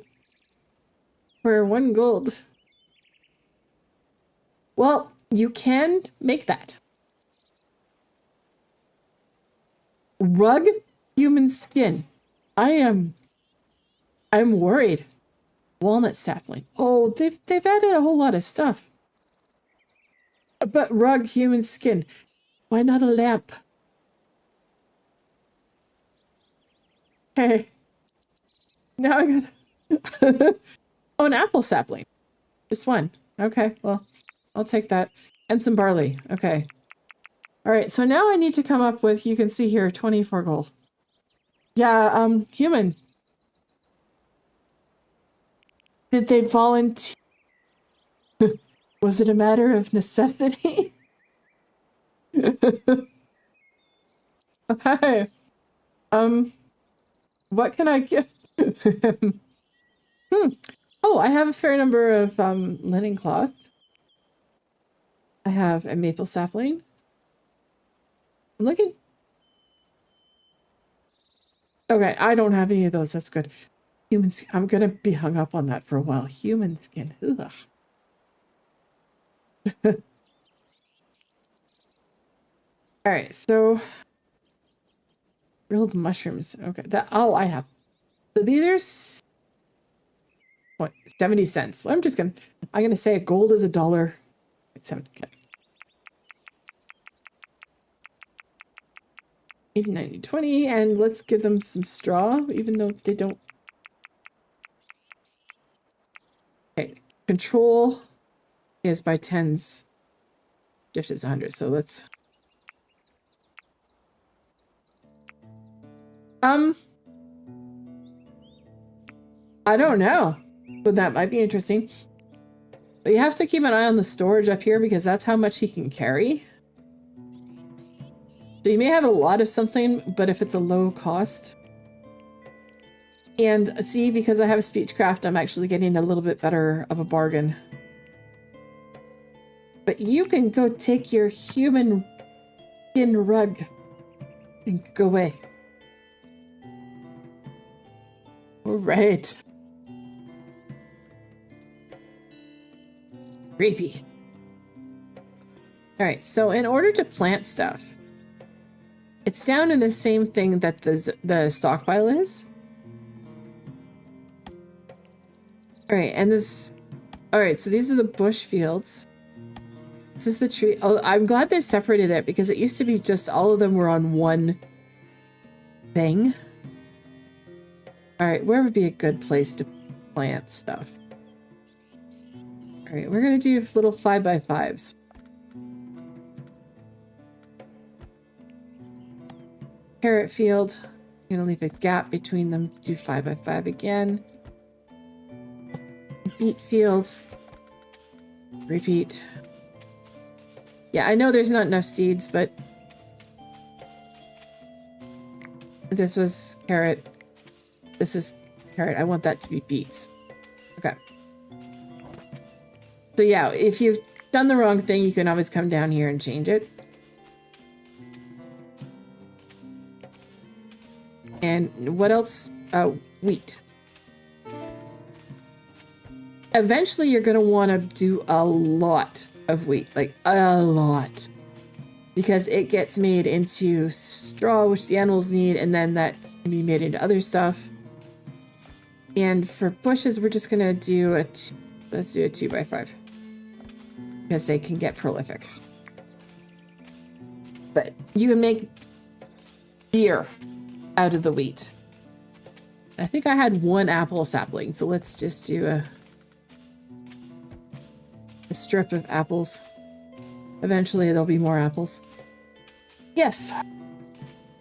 For 1 gold. Well, you can make that. Rug human skin. I'm worried. Walnut sapling. Oh, they've added a whole lot of stuff. But rug human skin. Why not a lamp? Hey. Now I got oh, an apple sapling. Just one. Okay, well, I'll take that. And some barley. Okay. All right, so now I need to come up with, you can see here, 24 gold. Yeah, human. Did they volunteer? Was it a matter of necessity? Okay. What can I give? Oh, I have a fair number of linen cloth. I have a maple sapling. I'm looking. Okay, I don't have any of those. That's good. Human skin. I'm gonna be hung up on that for a while. Human skin. Ugh. All right, so grilled mushrooms. Okay, that. Oh, I have. So these are 70 cents. I'm gonna say gold is $1. It's 7. Okay. 80, 90, 20, and let's give them some straw, even though they don't. Okay, control is by tens. Shift is 100, so let's. I don't know, but that might be interesting. But you have to keep an eye on the storage up here because that's how much he can carry. So you may have a lot of something, but if it's a low cost. And see, because I have a speechcraft, I'm actually getting a little bit better of a bargain. But you can go take your human skin rug and go away. All right. Creepy. All right, so in order to plant stuff, it's down in the same thing that the stockpile is. All right, and this. All right, so these are the bush fields. This is the tree. Oh, I'm glad they separated it because it used to be just all of them were on one thing. All right, where would be a good place to plant stuff? All right, we're gonna do little 5x5s. carrot field. I'm gonna leave a gap between them. Do 5 by 5 again. Beet field. Repeat. Yeah, I know there's not enough seeds, but this was carrot. This is carrot. I want that to be beets. Okay. So yeah, if you've done the wrong thing, you can always come down here and change it. And what else? Wheat. Eventually, you're going to want to do a lot of wheat, like a lot, because it gets made into straw, which the animals need, and then that can be made into other stuff. And for bushes, we're just going to do let's do a 2 by 5 because they can get prolific. But you can make beer out of the wheat. I think I had 1 apple sapling, so let's just do a strip of apples. Eventually there'll be more apples. Yes.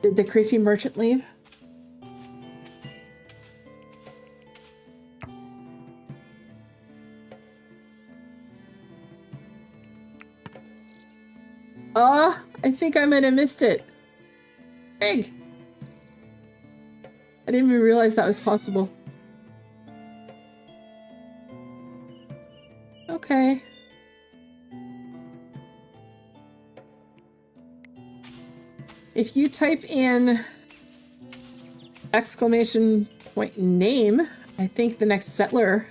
Did the creepy merchant leave? Oh, I think I might have missed it. Egg. I didn't even realize that was possible. Okay. If you type in exclamation point name, I think the next settler,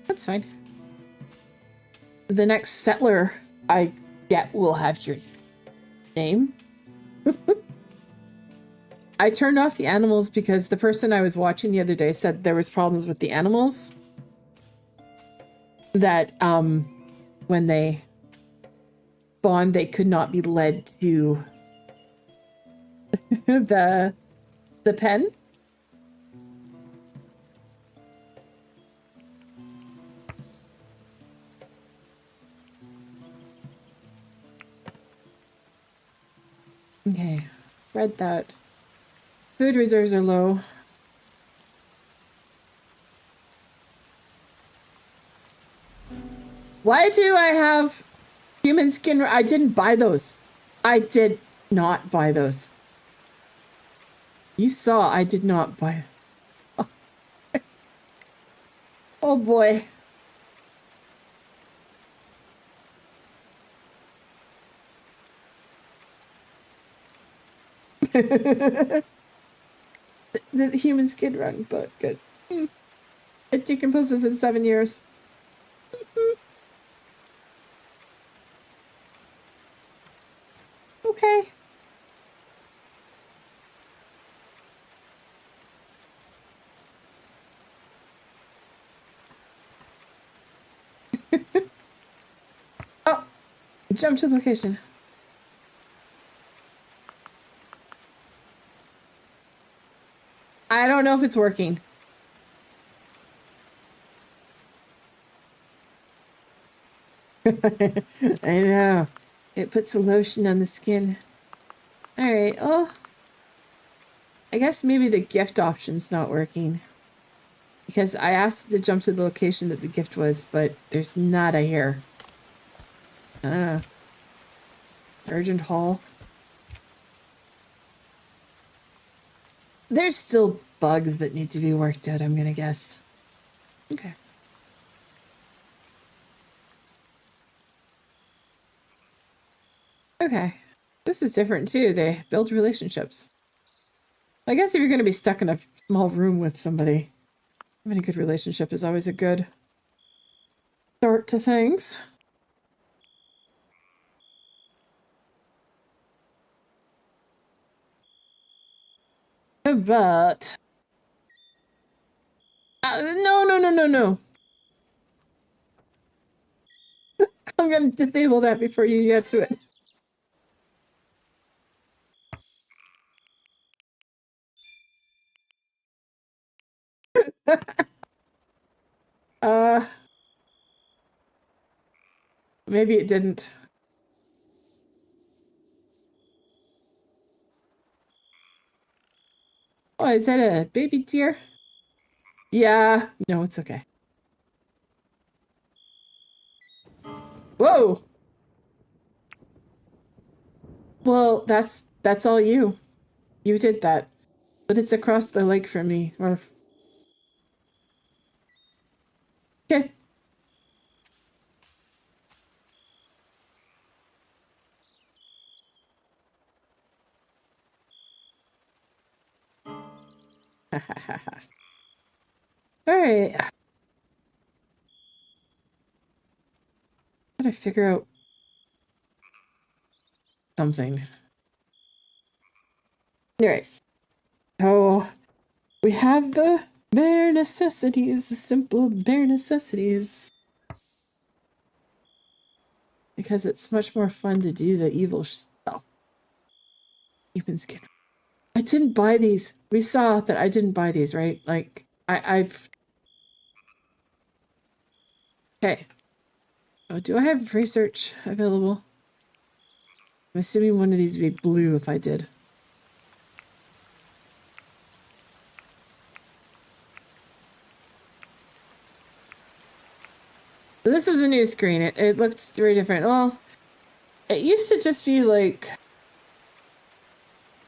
that's fine. The next settler I get will have your name. I turned off the animals because the person I was watching the other day said there was problems with the animals. That when they spawned, they could not be led to the pen. Okay, read that. Food reserves are low. Why do I have human skin? I didn't buy those. I did not buy those. You saw I did not buy. Oh, oh boy. the human skin run, but good. It decomposes in 7 years. Okay. Oh, jump to the location. I don't know if it's working. I know. It puts a lotion on the skin. All right. Oh, I guess maybe the gift option's not working. Because I asked it to jump to the location that the gift was, but there's nada here. Urgent haul. There's still bugs that need to be worked out, I'm gonna guess. Okay. Okay. This is different too. They build relationships. I guess if you're gonna be stuck in a small room with somebody, having a good relationship is always a good start to things. But no. I'm gonna disable that before you get to it. Maybe it didn't. is that a baby deer? Yeah. No, it's okay. Whoa. Well, that's all you. You did that. But it's across the lake from me. Or okay. All right. Gotta figure out something. All right. So we have the bare necessities, the simple bare necessities. Because it's much more fun to do the evil stuff. Human skin. I didn't buy these. We saw that I didn't buy these, right? Like, I've... Okay. Oh, do I have research available? I'm assuming one of these would be blue if I did. So this is a new screen. It looked very different. Well, it used to just be like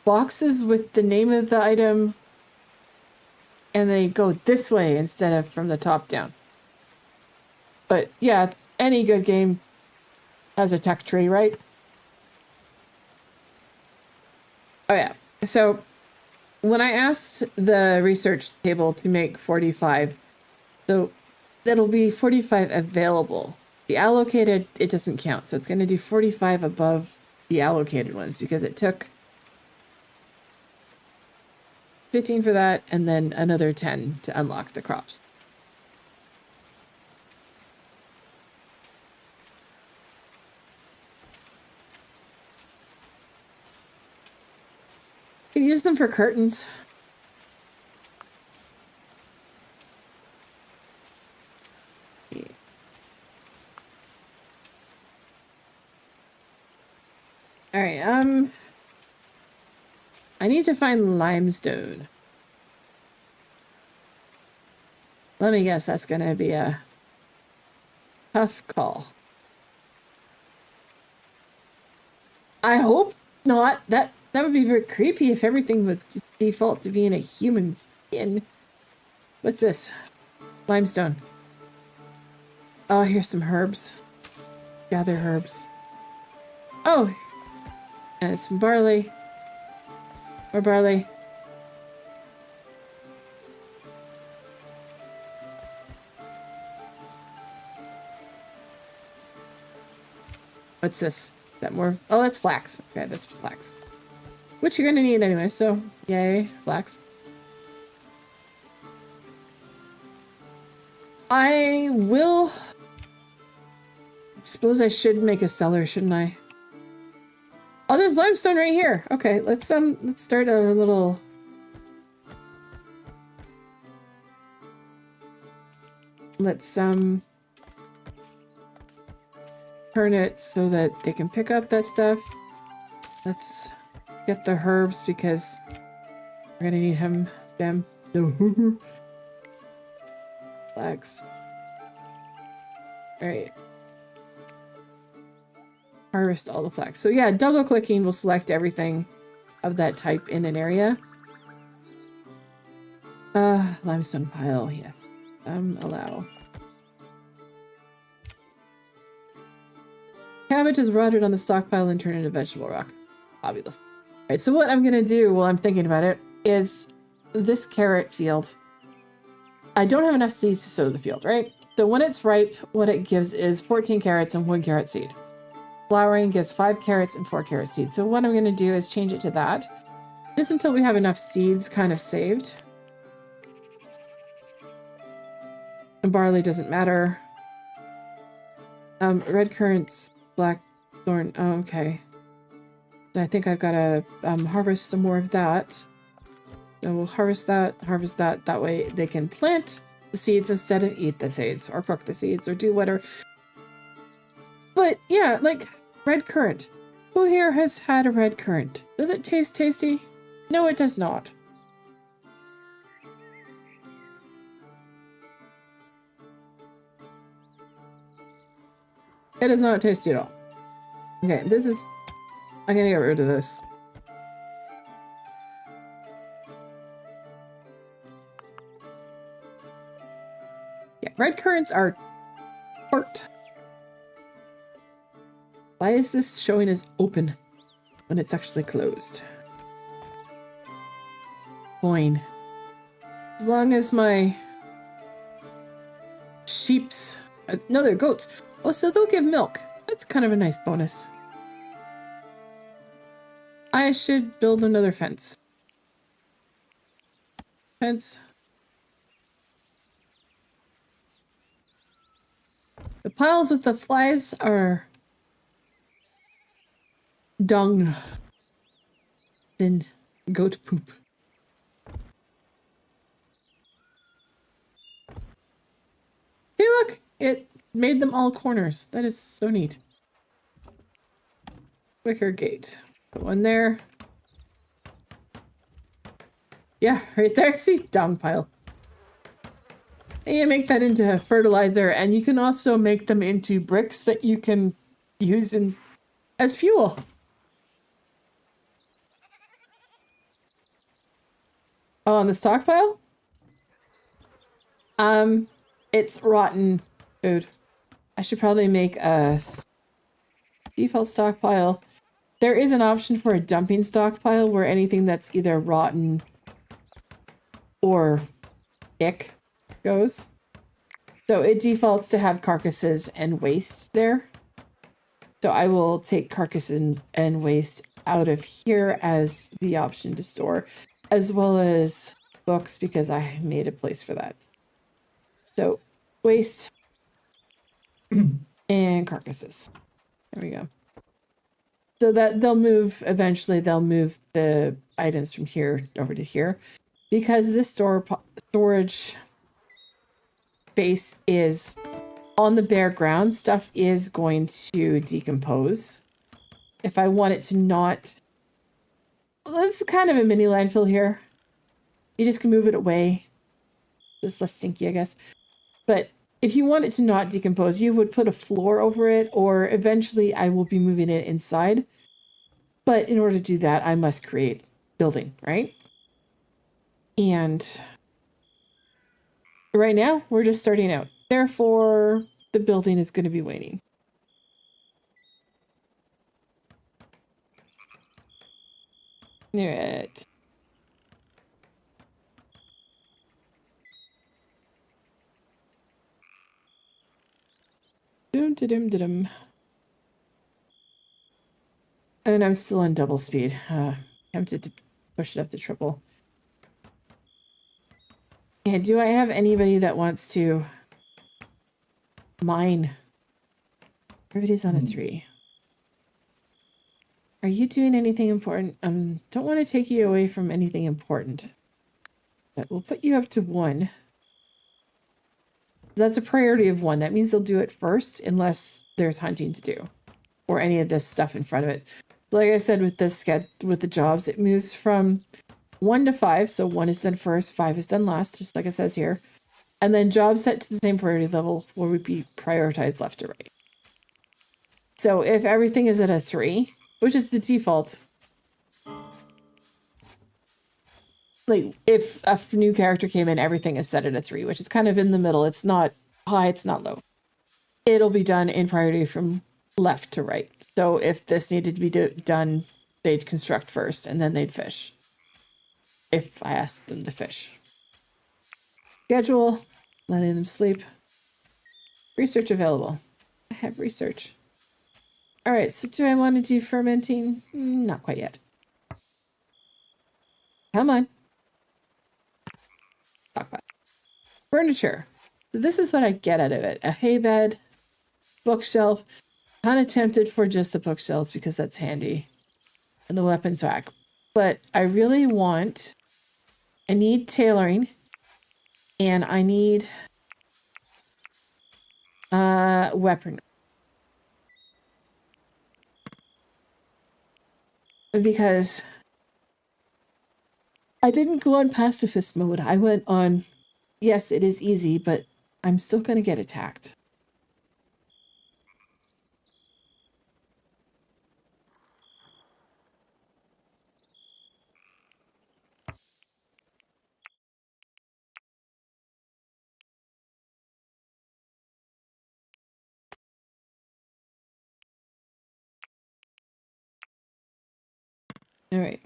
boxes with the name of the item and they go this way instead of from the top down. But yeah, any good game has a tech tree, right? Oh yeah. So when I asked the research table to make 45, so that'll be 45 available. The allocated, it doesn't count. So it's going to do 45 above the allocated ones because it took 15 for that and then another 10 to unlock the crops. You can use them for curtains. All right, I need to find limestone. Let me guess, that's gonna be a tough call. I hope not. That would be very creepy if everything would default to being a human skin. What's this? Limestone. Oh, here's some herbs. Gather herbs. Oh, and some barley. Or barley. What's this? Is that more? Oh, that's flax. Okay, that's flax. Which you're gonna need anyway, so yay, flax. I will... suppose I should make a cellar, shouldn't I? Oh, there's limestone right here. Okay, let's start a little... Let's turn it so that they can pick up that stuff. Let's get the herbs because we're gonna need them. Flags. Alright. Harvest all the flags. So yeah, double clicking will select everything of that type in an area. Limestone pile, yes. Allow. Cabbage is rotted on the stockpile and turned into vegetable rock. Fabulous. Alright, so what I'm gonna do while I'm thinking about it is this carrot field. I don't have enough seeds to sow the field, right? So when it's ripe, what it gives is 14 carrots and 1 carrot seed. Flowering gives 5 carrots and 4 carrot seeds. So what I'm going to do is change it to that. Just until we have enough seeds kind of saved. And barley doesn't matter. Red currants, blackthorn. Oh, okay. So I think I've got to harvest some more of that. So we'll harvest that. That way they can plant the seeds instead of eat the seeds or cook the seeds or do whatever. But yeah, like red currant. Who here has had a red currant? Does it taste tasty? No, it does not. It does not taste at all. Okay, this is... I'm gonna get rid of this. Yeah, red currants are tart. Why is this showing as open when it's actually closed? Fine. As long as my sheeps... no, they're goats. Oh, so they'll give milk. That's kind of a nice bonus. I should build another fence. Fence. The piles with the flies are dung. Then goat poop. Hey, look! It made them all corners. That is so neat. Wicker gate. Put one there. Yeah, right there. See? Dung pile. And you make that into fertilizer, and you can also make them into bricks that you can use as fuel. Oh, on the stockpile? It's rotten food. I should probably make a default stockpile. There is an option for a dumping stockpile where anything that's either rotten or ick goes. So it defaults to have carcasses and waste there. So I will take carcasses and waste out of here as the option to store, as well as books because I made a place for that. So waste and carcasses. There we go. So that eventually they'll move the items from here over to here because this storage space is on the bare ground. Stuff is going to decompose. If I want it to not, well, this is kind of a mini landfill here. You just can move it away. It's less stinky, I guess. But if you want it to not decompose, you would put a floor over it, or eventually I will be moving it inside. But in order to do that, I must create building, right? And right now, we're just starting out. Therefore, the building is going to be waiting. All right. Dum-da-dum-da-dum. And I'm still on double speed. Tempted to push it up to triple. Yeah, do I have anybody that wants to mine? Everybody's on a 3. Are you doing anything important? Don't want to take you away from anything important. But we'll put you up to 1. That's a priority of 1. That means they'll do it first unless there's hunting to do. Or any of this stuff in front of it. Like I said with this with the jobs, it moves from 1 to 5. So 1 is done first, 5 is done last, just like it says here. And then jobs set to the same priority level will be prioritized left to right. So if everything is at a 3, which is the default, like if a new character came in, everything is set at a 3, which is kind of in the middle. It's not high, it's not low. It'll be done in priority from left to right. So if this needed to be done, they'd construct first and then they'd fish. If I asked them to fish. Schedule, letting them sleep. Research available. I have research. All right, so do I want to do fermenting? Not quite yet. Come on. Furniture. So this is what I get out of it. A hay bed, bookshelf. Kind of tempted for just the bookshelves because that's handy. And the weapons rack. But I really I need tailoring. And I need weapon. Because I didn't go on pacifist mode. I went on, yes, it is easy, but I'm still going to get attacked. All right.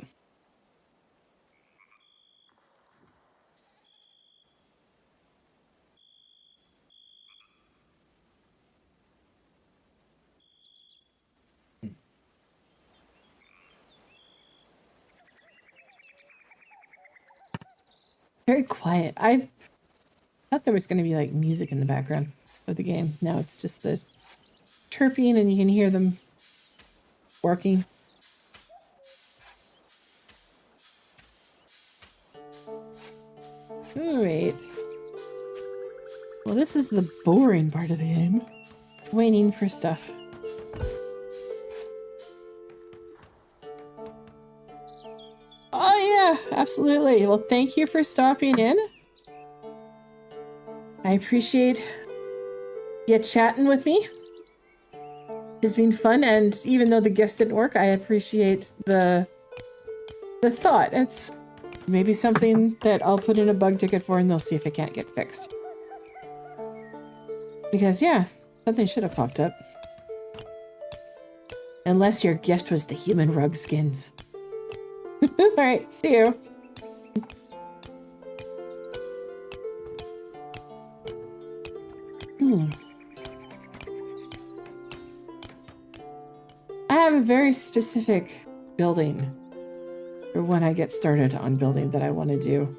Very quiet. I thought there was going to be like music in the background of the game. Now it's just the chirping and you can hear them working. All right. Well, this is the boring part of the game. Waiting for stuff. Oh yeah, absolutely. Well, thank you for stopping in. I appreciate you chatting with me. It's been fun, and even though the gifts didn't work, I appreciate the thought. It's maybe something that I'll put in a bug ticket for, and they'll see if it can't get fixed. Because yeah, something should have popped up. Unless your gift was the human rug skins. Alright, see you. I have a very specific building for when I get started on building that I want to do.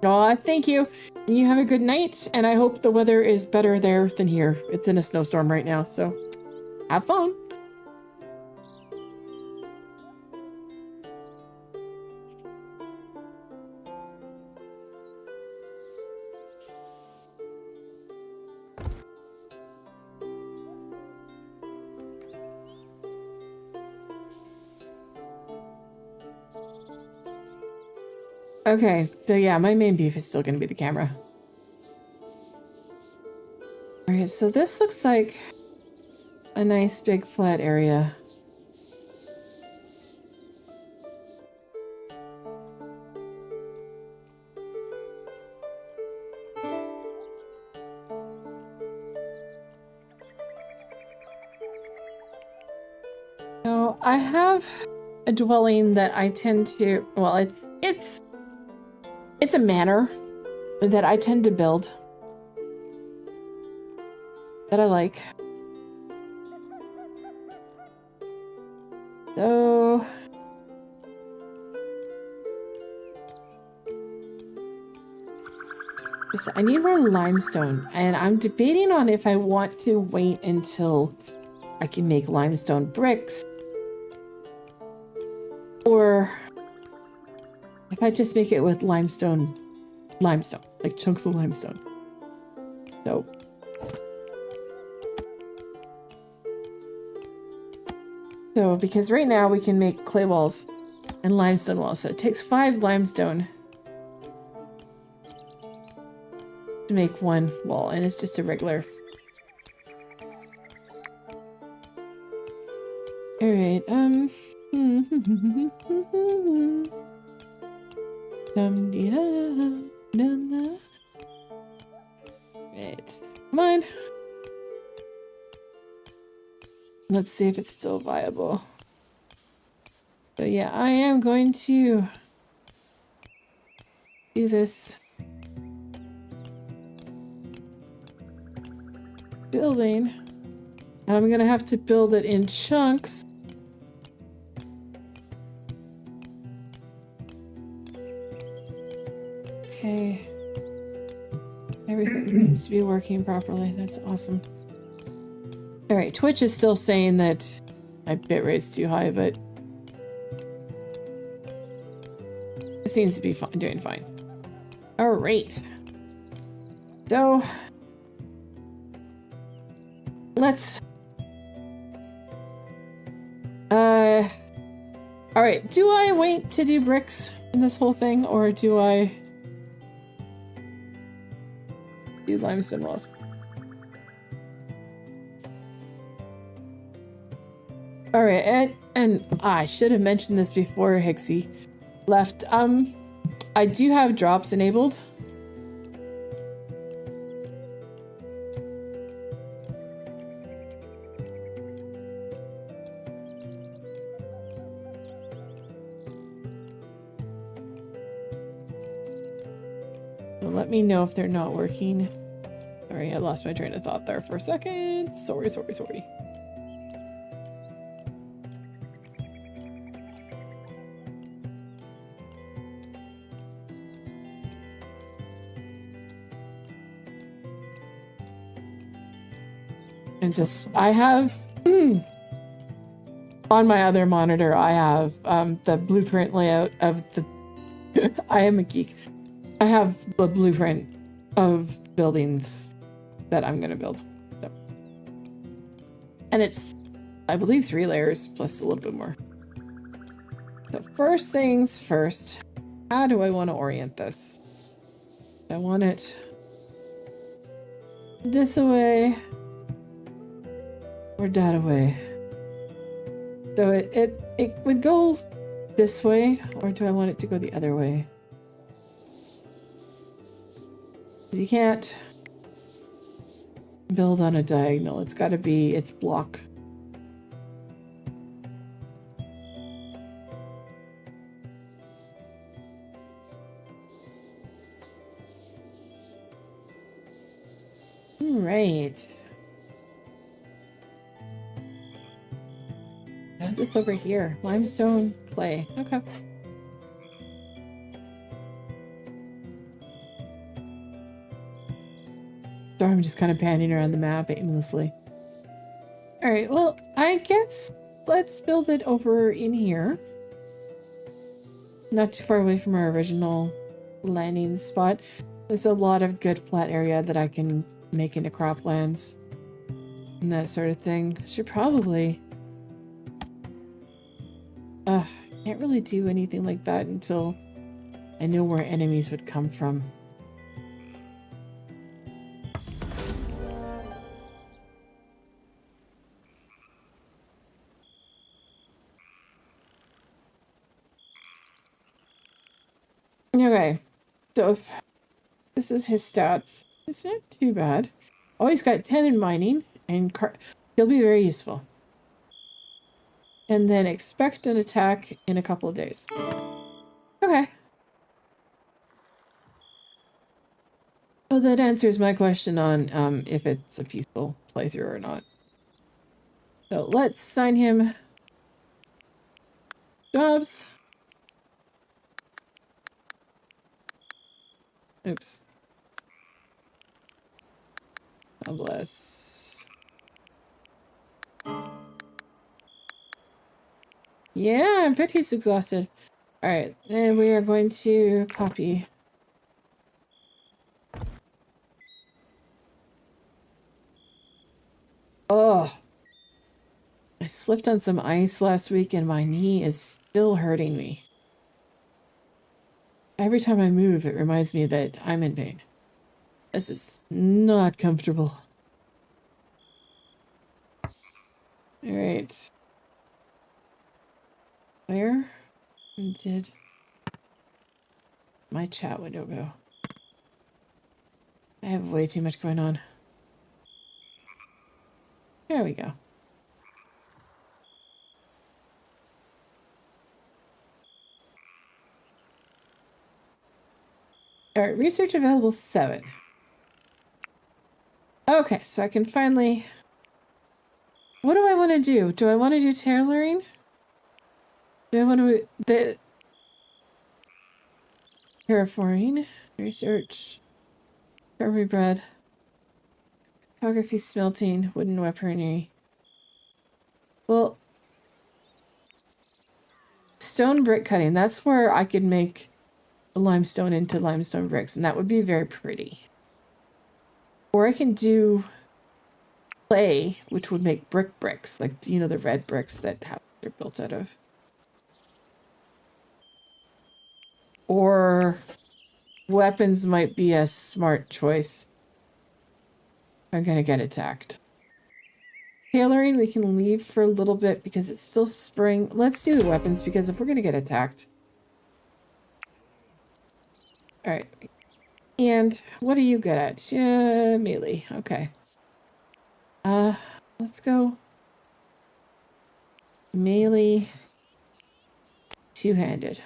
Oh, thank you. You have a good night, and I hope the weather is better there than here. It's in a snowstorm right now, so have fun. Okay, so yeah, my main beef is still going to be the camera. Alright, so this looks like a nice big flat area. So I have a dwelling that I tend to, well, it's a manor that I tend to build that I like. So I need more limestone, and I'm debating on if I want to wait until I can make limestone bricks, or if I just make it with limestone, like chunks of limestone. So because right now we can make clay walls and limestone walls, so it takes 5 limestone to make one wall, and it's just a regular. All right, right, come on. Let's see if it's still viable. So yeah, I am going to do this building, and I'm gonna have to build it in chunks. Okay, everything seems to be working properly. That's awesome. All right, Twitch is still saying that my bitrate's too high, but it seems to be doing fine. All right, so let's all right, do I wait to do bricks in this whole thing, or do I do limestone walls? All right, and I should have mentioned this before Hixie left. I do have drops enabled. let me know if they're not working. Sorry, I lost my train of thought there for a second. Sorry. And just, I have, on my other monitor, I have the blueprint layout of the, I am a geek. I have the blueprint of buildings that I'm going to build. So. And it's, I believe, 3 layers plus a little bit more. So first things first, how do I want to orient this? I want it this away or that away. So it would go this way, or do I want it to go the other way? You can't build on a diagonal. It's got to be its block. All right. What's this over here? Limestone clay. Okay. So I'm just kind of panning around the map aimlessly. All right, well, I guess let's build it over in here. Not too far away from our original landing spot. There's a lot of good flat area that I can make into croplands and that sort of thing. Should probably... can't really do anything like that until I know where enemies would come from. Okay, so if this is his stats. It's not too bad. Oh, he's got 10 in mining, and he'll be very useful. And then expect an attack in a couple of days. Okay. Well, that answers my question on if it's a peaceful playthrough or not. So let's assign him jobs. Oops. God bless. Yeah, I bet he's exhausted. Alright, and we are going to copy. Oh. I slipped on some ice last week and my knee is still hurting me. Every time I move, it reminds me that I'm in pain. This is not comfortable. Alright. Where did my chat window go? I have way too much going on. There we go. Alright, research available 7. Okay, so I can finally... What do I want to do? Do I want to do tailoring? Do I want to... the terraforming, research, carvery bread, photography, smelting, wooden weaponry. Well, stone brick cutting, that's where I could make limestone into limestone bricks, and that would be very pretty. Or I can do clay, which would make bricks, like, you know, the red bricks that they're built out of. Or weapons might be a smart choice. I'm gonna get attacked. Tailoring we can leave for a little bit because it's still spring. Let's do the weapons because if we're gonna get attacked. Alright. And what are you good at? Yeah, melee. Okay. Let's go. Melee. Two-handed.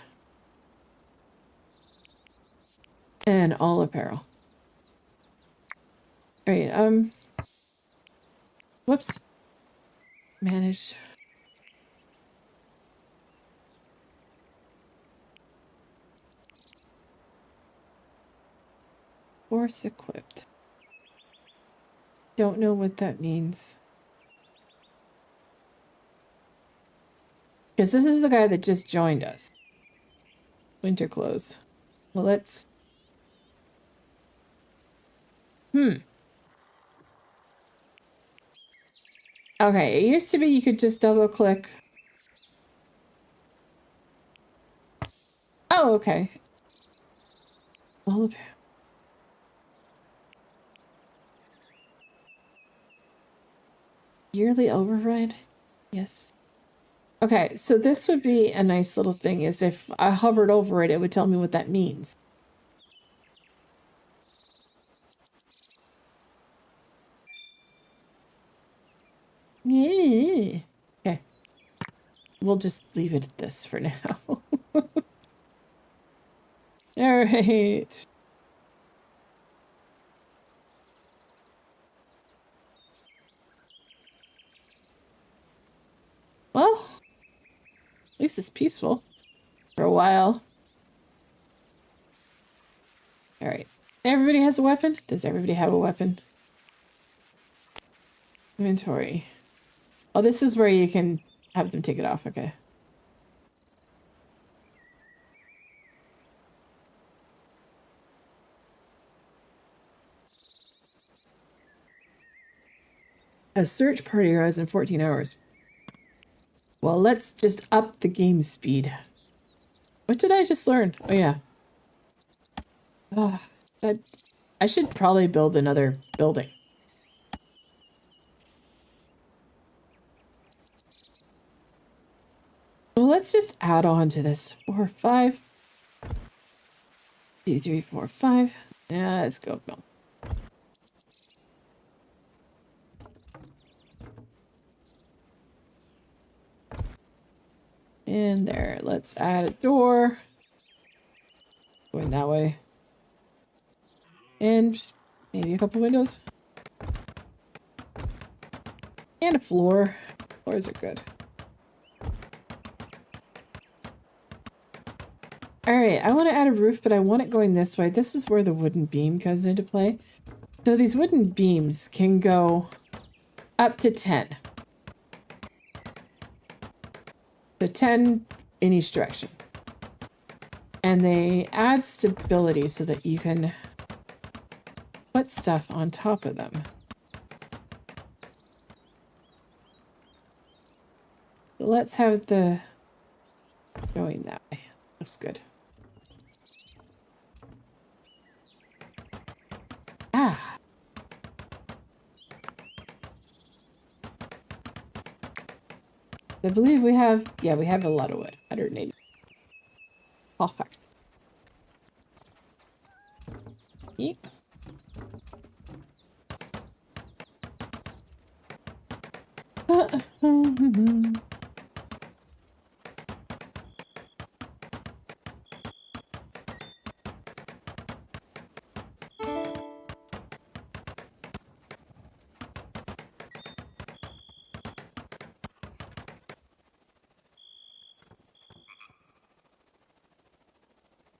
And all apparel. All right, whoops. Manage. Force equipped. Don't know what that means. Because this is the guy that just joined us. Winter clothes. Well, let's... Okay, it used to be you could just double click. Oh, okay. Well, yearly override? Yes. Okay, so this would be a nice little thing, is if I hovered over it, it would tell me what that means. Yeah. Okay. We'll just leave it at this for now. All right. Well, at least it's peaceful for a while. All right. Everybody has a weapon? Does everybody have a weapon? Inventory. Oh, this is where you can have them take it off. Okay. A search party arrives in 14 hours. Well, let's just up the game speed. What did I just learn? Oh, yeah. I should probably build another building. Well, let's just add on to this. 4, 5. 2, 3, 4, 5. Yeah, let's go. No. And there, let's add a door. Going that way. And maybe a couple windows. And a floor. Floors are good. Alright, I want to add a roof, but I want it going this way. This is where the wooden beam comes into play. So these wooden beams can go up to 10. So 10 in each direction. And they add stability so that you can put stuff on top of them. So let's have the going that way. Looks good. Ah. I believe we have, yeah, we have a lot of wood. 180. Perfect. Yep.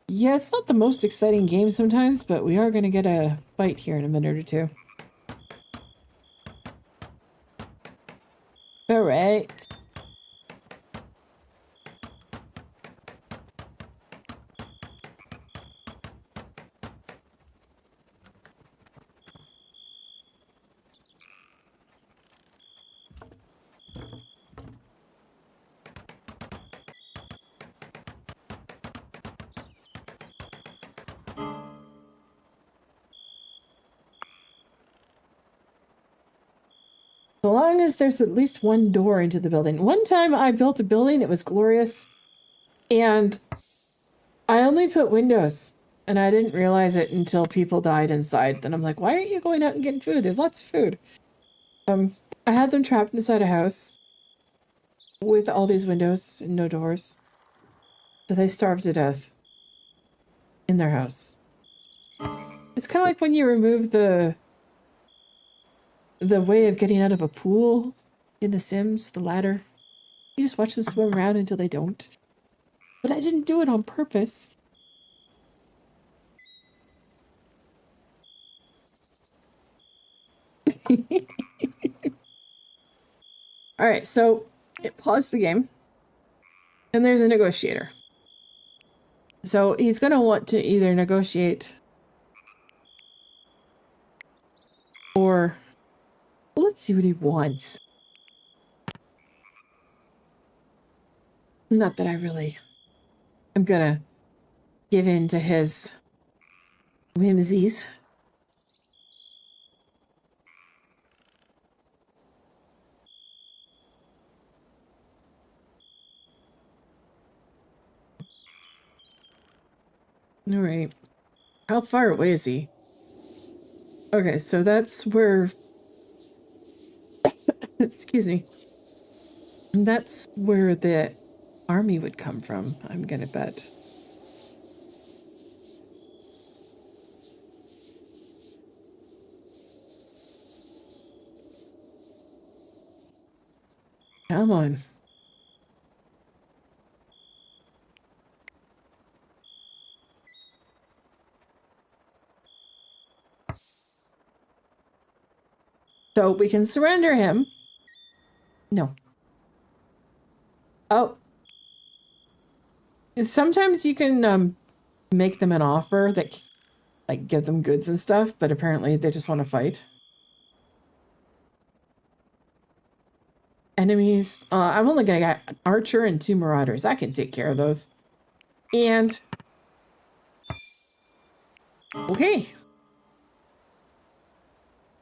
Yeah, it's not the most exciting game sometimes, but we are going to get a fight here in a minute or two. All right. So long as there's at least one door into the building. One time I built a building, it was glorious, and I only put windows, and I didn't realize it until people died inside. Then I'm like, why aren't you going out and getting food? There's lots of food. I had them trapped inside a house with all these windows and no doors. So they starved to death in their house. It's kind of like when you remove the way of getting out of a pool in The Sims, the ladder. You just watch them swim around until they don't. But I didn't do it on purpose. Alright, so it paused the game. And there's a negotiator. So he's going to want to either negotiate or... Well, let's see what he wants. Not that I really... I'm gonna give in to his whimsies. All right. How far away is he? Okay, so that's where... Excuse me. That's where the army would come from, I'm gonna bet. Come on. So we can surrender him. No. Oh. Sometimes you can make them an offer that like give them goods and stuff, but apparently they just want to fight. Enemies. I'm only gonna get an archer and 2 marauders. I can take care of those. And okay.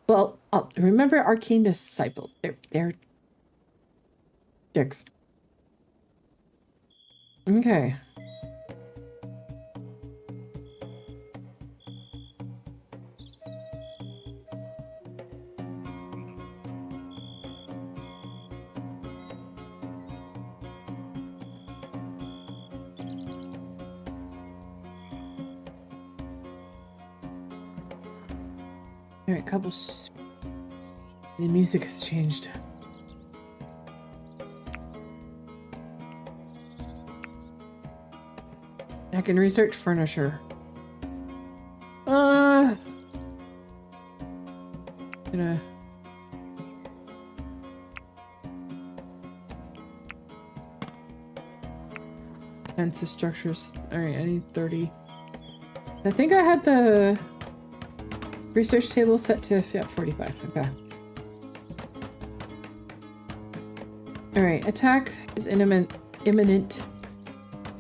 Well, remember Arcane Disciples. They're dicks. Okay. All right, the music has changed. I can research furniture. Gonna... Defensive structures. Alright, I need 30. I think I had the research table set to 45. Okay. Alright, attack is imminent.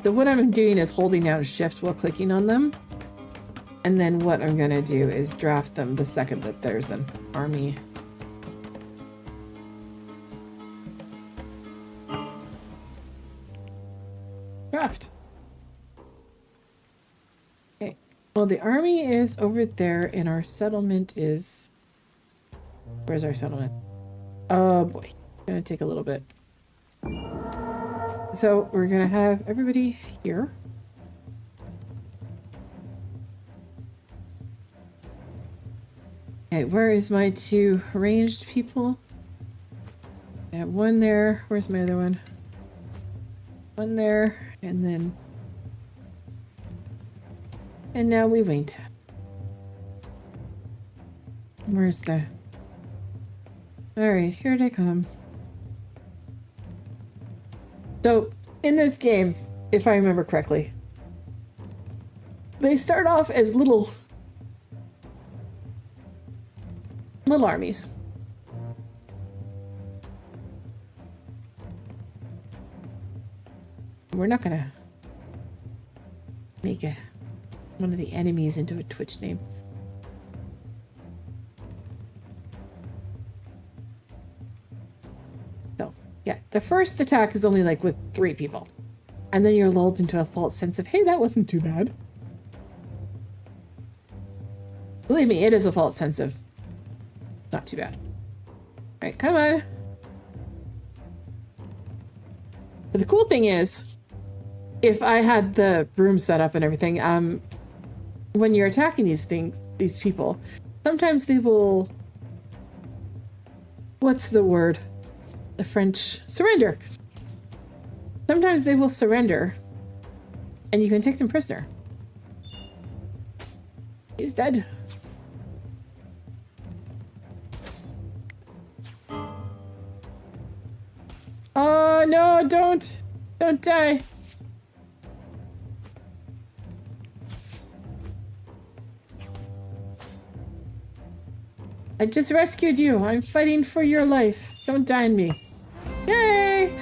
So what I'm doing is holding down shift while clicking on them. And then what I'm gonna do is draft them the second that there's an army. Draft. Okay. Well, the army is over there and our settlement is... Where's our settlement? Oh boy. It's gonna take a little bit. So we're gonna have everybody here. Okay, where is my 2 ranged people? I have 1 there. Where's my other one? 1 there, and then... And now we wait. Where's the... Alright, here they come. So, in this game, if I remember correctly, they start off as little armies. We're not gonna make one of the enemies into a Twitch name. So, yeah, the first attack is only like with 3 people. And then you're lulled into a false sense of, hey, that wasn't too bad. Believe me, it is a false sense of not too bad. Alright, come on. But the cool thing is, if I had the room set up and everything, when you're attacking these people, sometimes they will, what's the word? The French, surrender. Sometimes they will surrender and you can take them prisoner. He's dead. Oh no, don't die. I just rescued you. I'm fighting for your life. Don't die on me. Yay!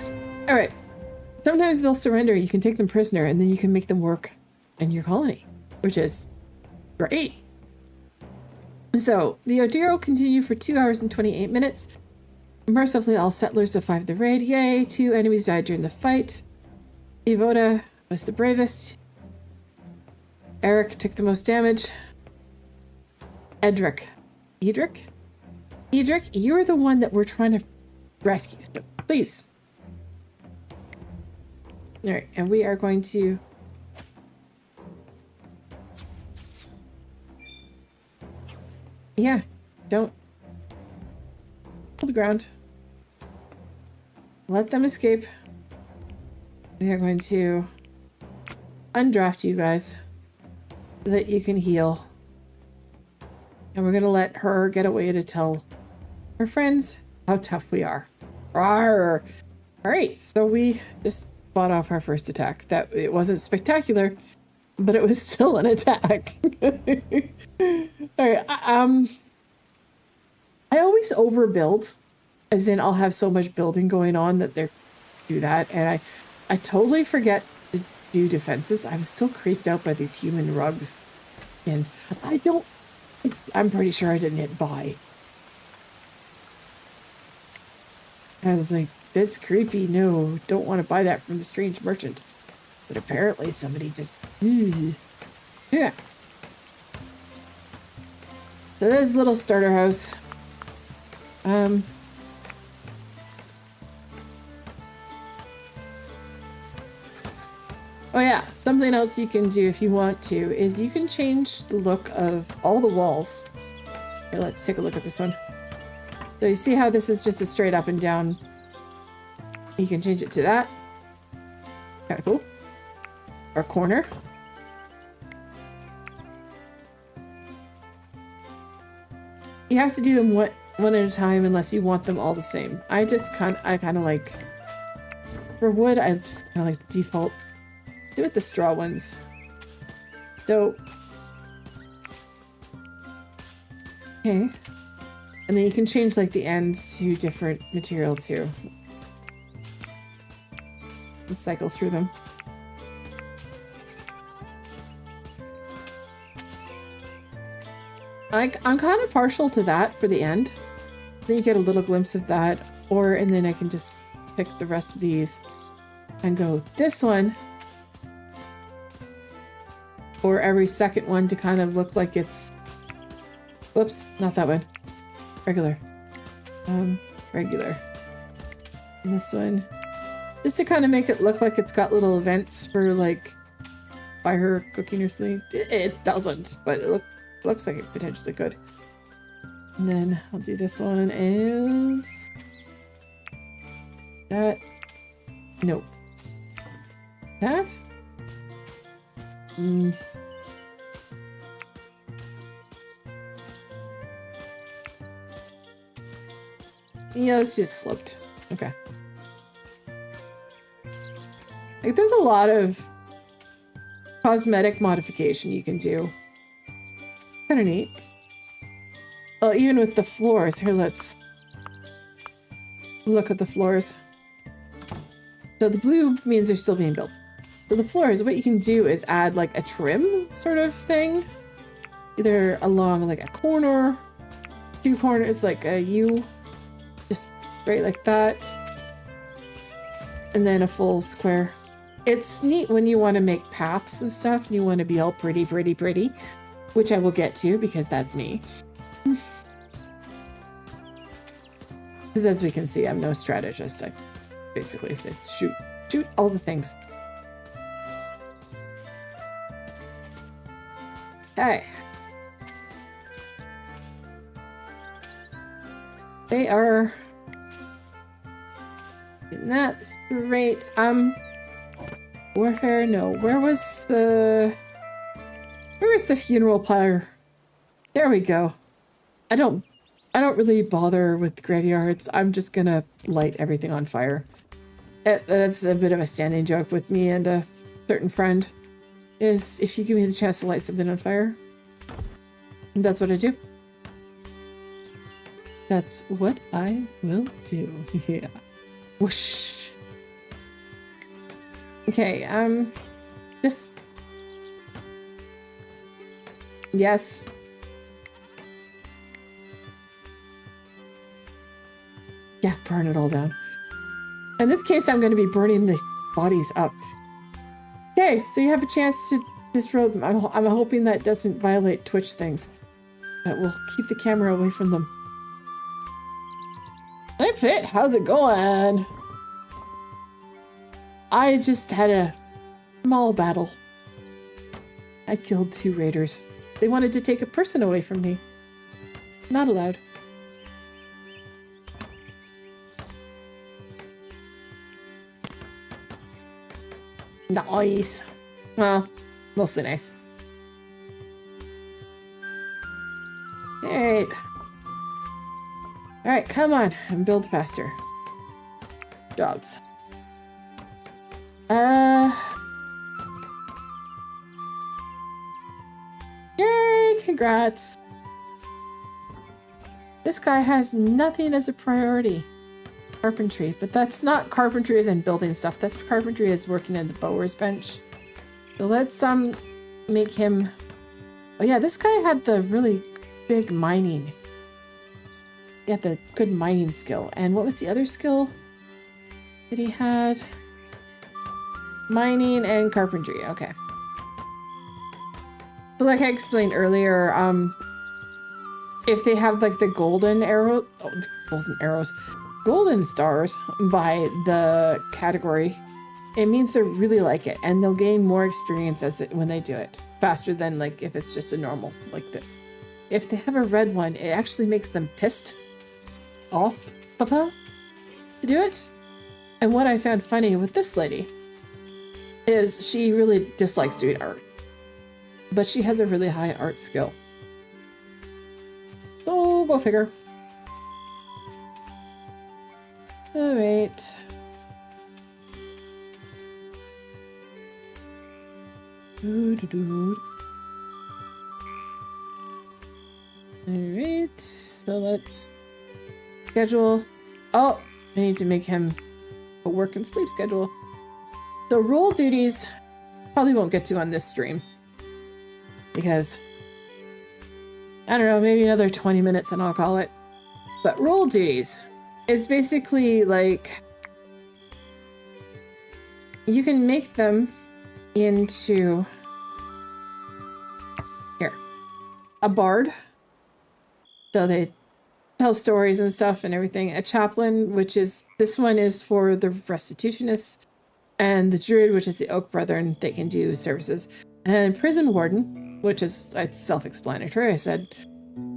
All right. Sometimes they'll surrender. You can take them prisoner and then you can make them work in your colony, which is great. So the ordeal will continue for 2 hours and 28 minutes. Mercifully, all settlers survived the raid. Yay! 2 enemies died during the fight. Evoda was the bravest. Eric took the most damage. Edric, you're the one that we're trying to rescue, so please. All right, and we are going to... Yeah, don't... Hold the ground. Let them escape. We are going to undraft you guys so that you can heal. And we're going to let her get away to tell her friends how tough we are. Rawr. All right, so we just fought off our first attack. That it wasn't spectacular, but it was still an attack. All right, I always overbuild, as in I'll have so much building going on that they do that, and I totally forget to do defenses. I'm still creeped out by these human rugs. And I'm pretty sure I didn't hit buy. I was like, that's creepy. No, don't want to buy that from the strange merchant. But apparently somebody just... Yeah. So this little starter house. Oh yeah, something else you can do if you want to is you can change the look of all the walls. Here, let's take a look at this one. So you see how this is just a straight up and down. You can change it to that. Kind of cool. Or corner. You have to do them one at a time unless you want them all the same. I kind of like, for wood, I just kind of like the default. Do it the straw ones. So, okay. And then you can change like the ends to different material too. And cycle through them. I'm kind of partial to that for the end. Then you get a little glimpse of that, and then I can just pick the rest of these and go this one. Or every second one to kind of look like it's... Whoops, not that one. Regular. Regular. And this one. Just to kind of make it look like it's got little events for like fire cooking or something. It doesn't, but it looks like it potentially could. And then I'll do this one as... That. Nope. That? Yeah, it's just sloped. Okay. Like, there's a lot of cosmetic modification you can do. Kind of neat. Well, even with the floors. Here, let's look at the floors. So the blue means they're still being built. So the floors, what you can do is add like a trim sort of thing. Either along like a corner, 2 corners, like a U. Just right like that. And then a full square. It's neat when you want to make paths and stuff and you want to be all pretty, which I will get to because that's me. Because as we can see, I'm no strategist. I basically said shoot all the things. Okay. They are... That's great. Warfare? No. Where was the funeral pyre? There we go. I don't really bother with graveyards. I'm just gonna light everything on fire. That's a bit of a standing joke with me and a certain friend, is if you give me the chance to light something on fire, that's what I do. That's what I will do. Yeah. Whoosh. Okay, this... Yes. Yeah, burn it all down. In this case, I'm going to be burning the bodies up. Okay, so you have a chance to disrobe them. I'm hoping that doesn't violate Twitch things. That will keep the camera away from them. Hey Fit, how's it going? I just had a small battle. I killed 2 raiders. They wanted to take a person away from me. Not allowed. Nice. Well, mostly nice. Alright. Alright, come on and build faster. Jobs. Yay, congrats. This guy has nothing as a priority. Carpentry, but that's not carpentry as in building stuff. That's carpentry as working in the bower's bench. So let's make him... Oh yeah, this guy had the really big mining. He had the good mining skill. And what was the other skill that he had? Mining and carpentry. Okay. So like I explained earlier, if they have like the golden arrow, golden stars by the category, it means they really like it, and they'll gain more experience when they do it faster than like if it's just a normal like this. If they have a red one, it actually makes them pissed off to do it. And what I found funny with this lady is she really dislikes doing art, but she has a really high art skill. So go figure. All right. All right, so let's schedule. Oh, I need to make him a work and sleep schedule. So role duties probably won't get to on this stream because I don't know, maybe another 20 minutes and I'll call it. But role duties is basically like you can make them into here a bard, so they tell stories and stuff and everything. A chaplain, which is this one is for the restitutionists, and the druid, which is the Oak Brethren, they can do services. And prison warden, which is self-explanatory. I said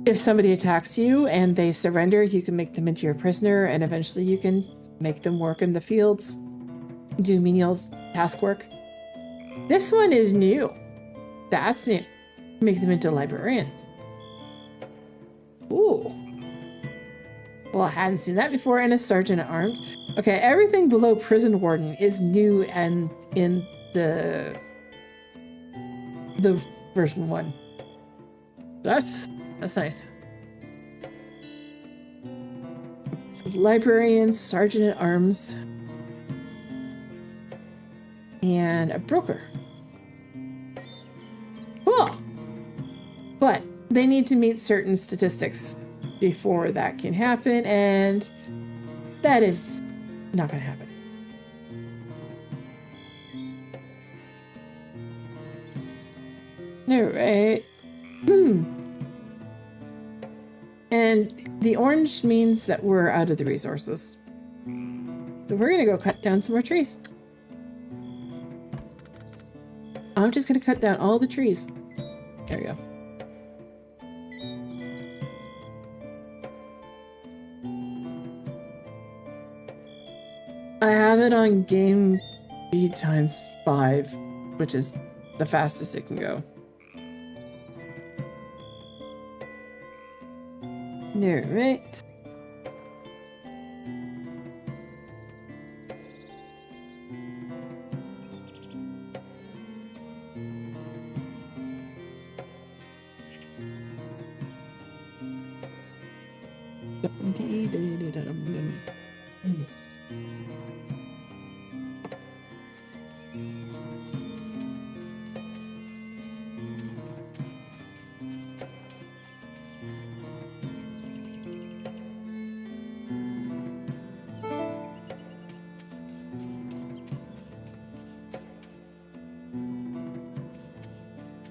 if somebody attacks you and they surrender, you can make them into your prisoner, and eventually you can make them work in the fields, do menial task work. This one is new. That's new. Make them into a librarian. Ooh. Well, I hadn't seen that before. And a sergeant at arms. Okay, everything below prison warden is new and in the version 1. That's nice. So librarian, sergeant at arms, and a broker. Cool. But they need to meet certain statistics before that can happen, and that is not going to happen. All right. And the orange means that we're out of the resources. So we're going to go cut down some more trees. I'm just going to cut down all the trees. There we go. I have it on game speed times 5, which is the fastest it can go. All right.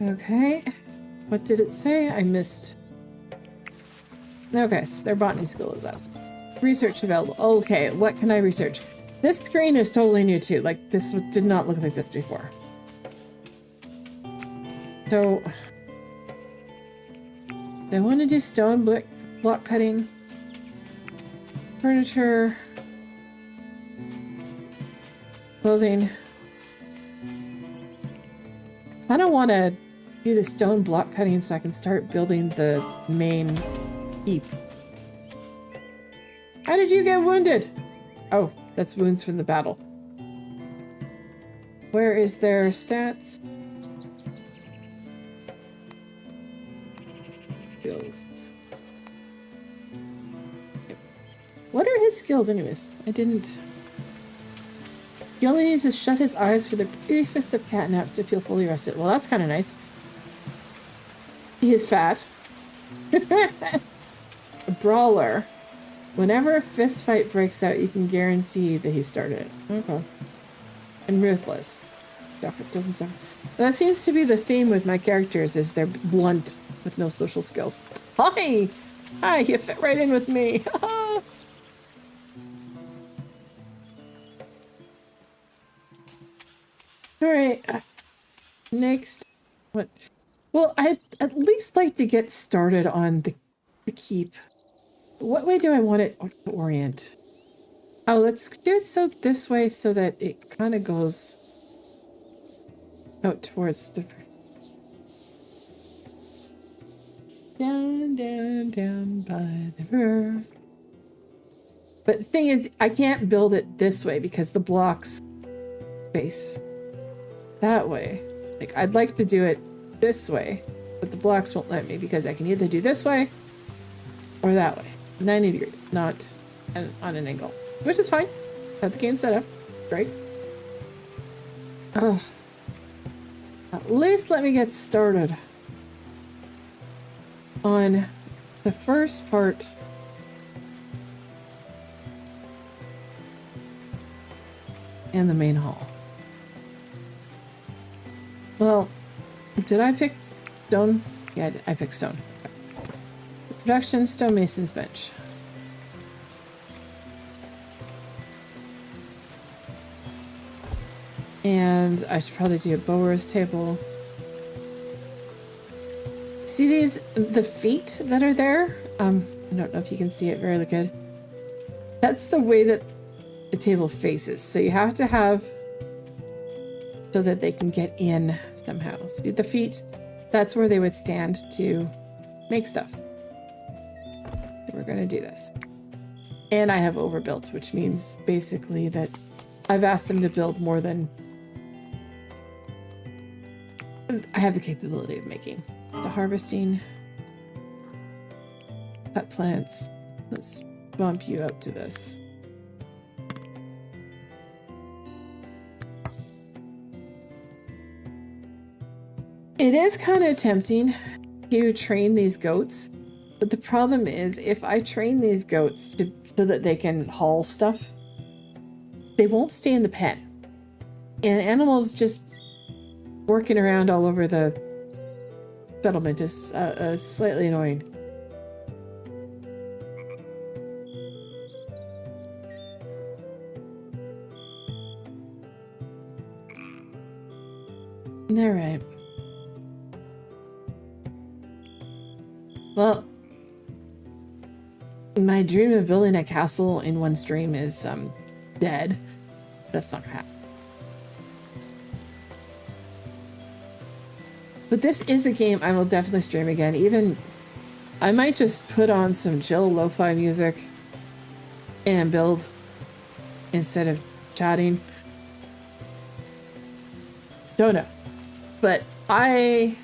Okay, what did it say? I missed. Okay, so their botany skill is up. Research available. Okay, what can I research? This screen is totally new too. Like, this did not look like this before. So, I want to do stone block cutting, furniture, clothing. I don't want to do the stone block cutting so I can start building the main keep. How did you get wounded? Oh, that's wounds from the battle. Where is their stats? Skills. What are his skills anyways? I didn't... He only needs to shut his eyes for the briefest of catnaps to feel fully rested. Well, that's kind of nice. He is fat. A brawler. Whenever a fist fight breaks out, you can guarantee that he started it. Okay. And ruthless. It doesn't sound... That seems to be the theme with my characters, is they're blunt with no social skills. Hi! Hi, you fit right in with me. Alright. Next. What? Well, I'd at least like to get started on the keep. What way do I want it to orient? Oh, let's do it so this way so that it kind of goes out towards the... Down, down, down by the river. But the thing is, I can't build it this way because the blocks face that way. Like, I'd like to do it this way, but the blocks won't let me because I can either do this way or that way. 90 degrees, not on an angle, which is fine. Got the game set up. Great. Oh, at least let me get started on the first part. And the main hall. Well, did I pick stone? Yeah, I picked stone. Production stonemason's bench. And I should probably do a bower's table. See these, the feet that are there? I don't know if you can see it very good. That's the way that the table faces. So you have to have so that they can get in somehow. See the feet? That's where they would stand to make stuff. We're gonna do this. And I have overbuilt, which means basically that I've asked them to build more than I have the capability of making. The harvesting, cut plants. Let's bump you up to this. It is kind of tempting to train these goats, but the problem is if I train these goats so that they can haul stuff, they won't stay in the pen. And animals just working around all over the settlement is slightly annoying. All right. Well, my dream of building a castle in one stream is dead. That's not gonna happen. But this is a game I will definitely stream again. Even I might just put on some chill lo-fi music and build instead of chatting. Don't know. But I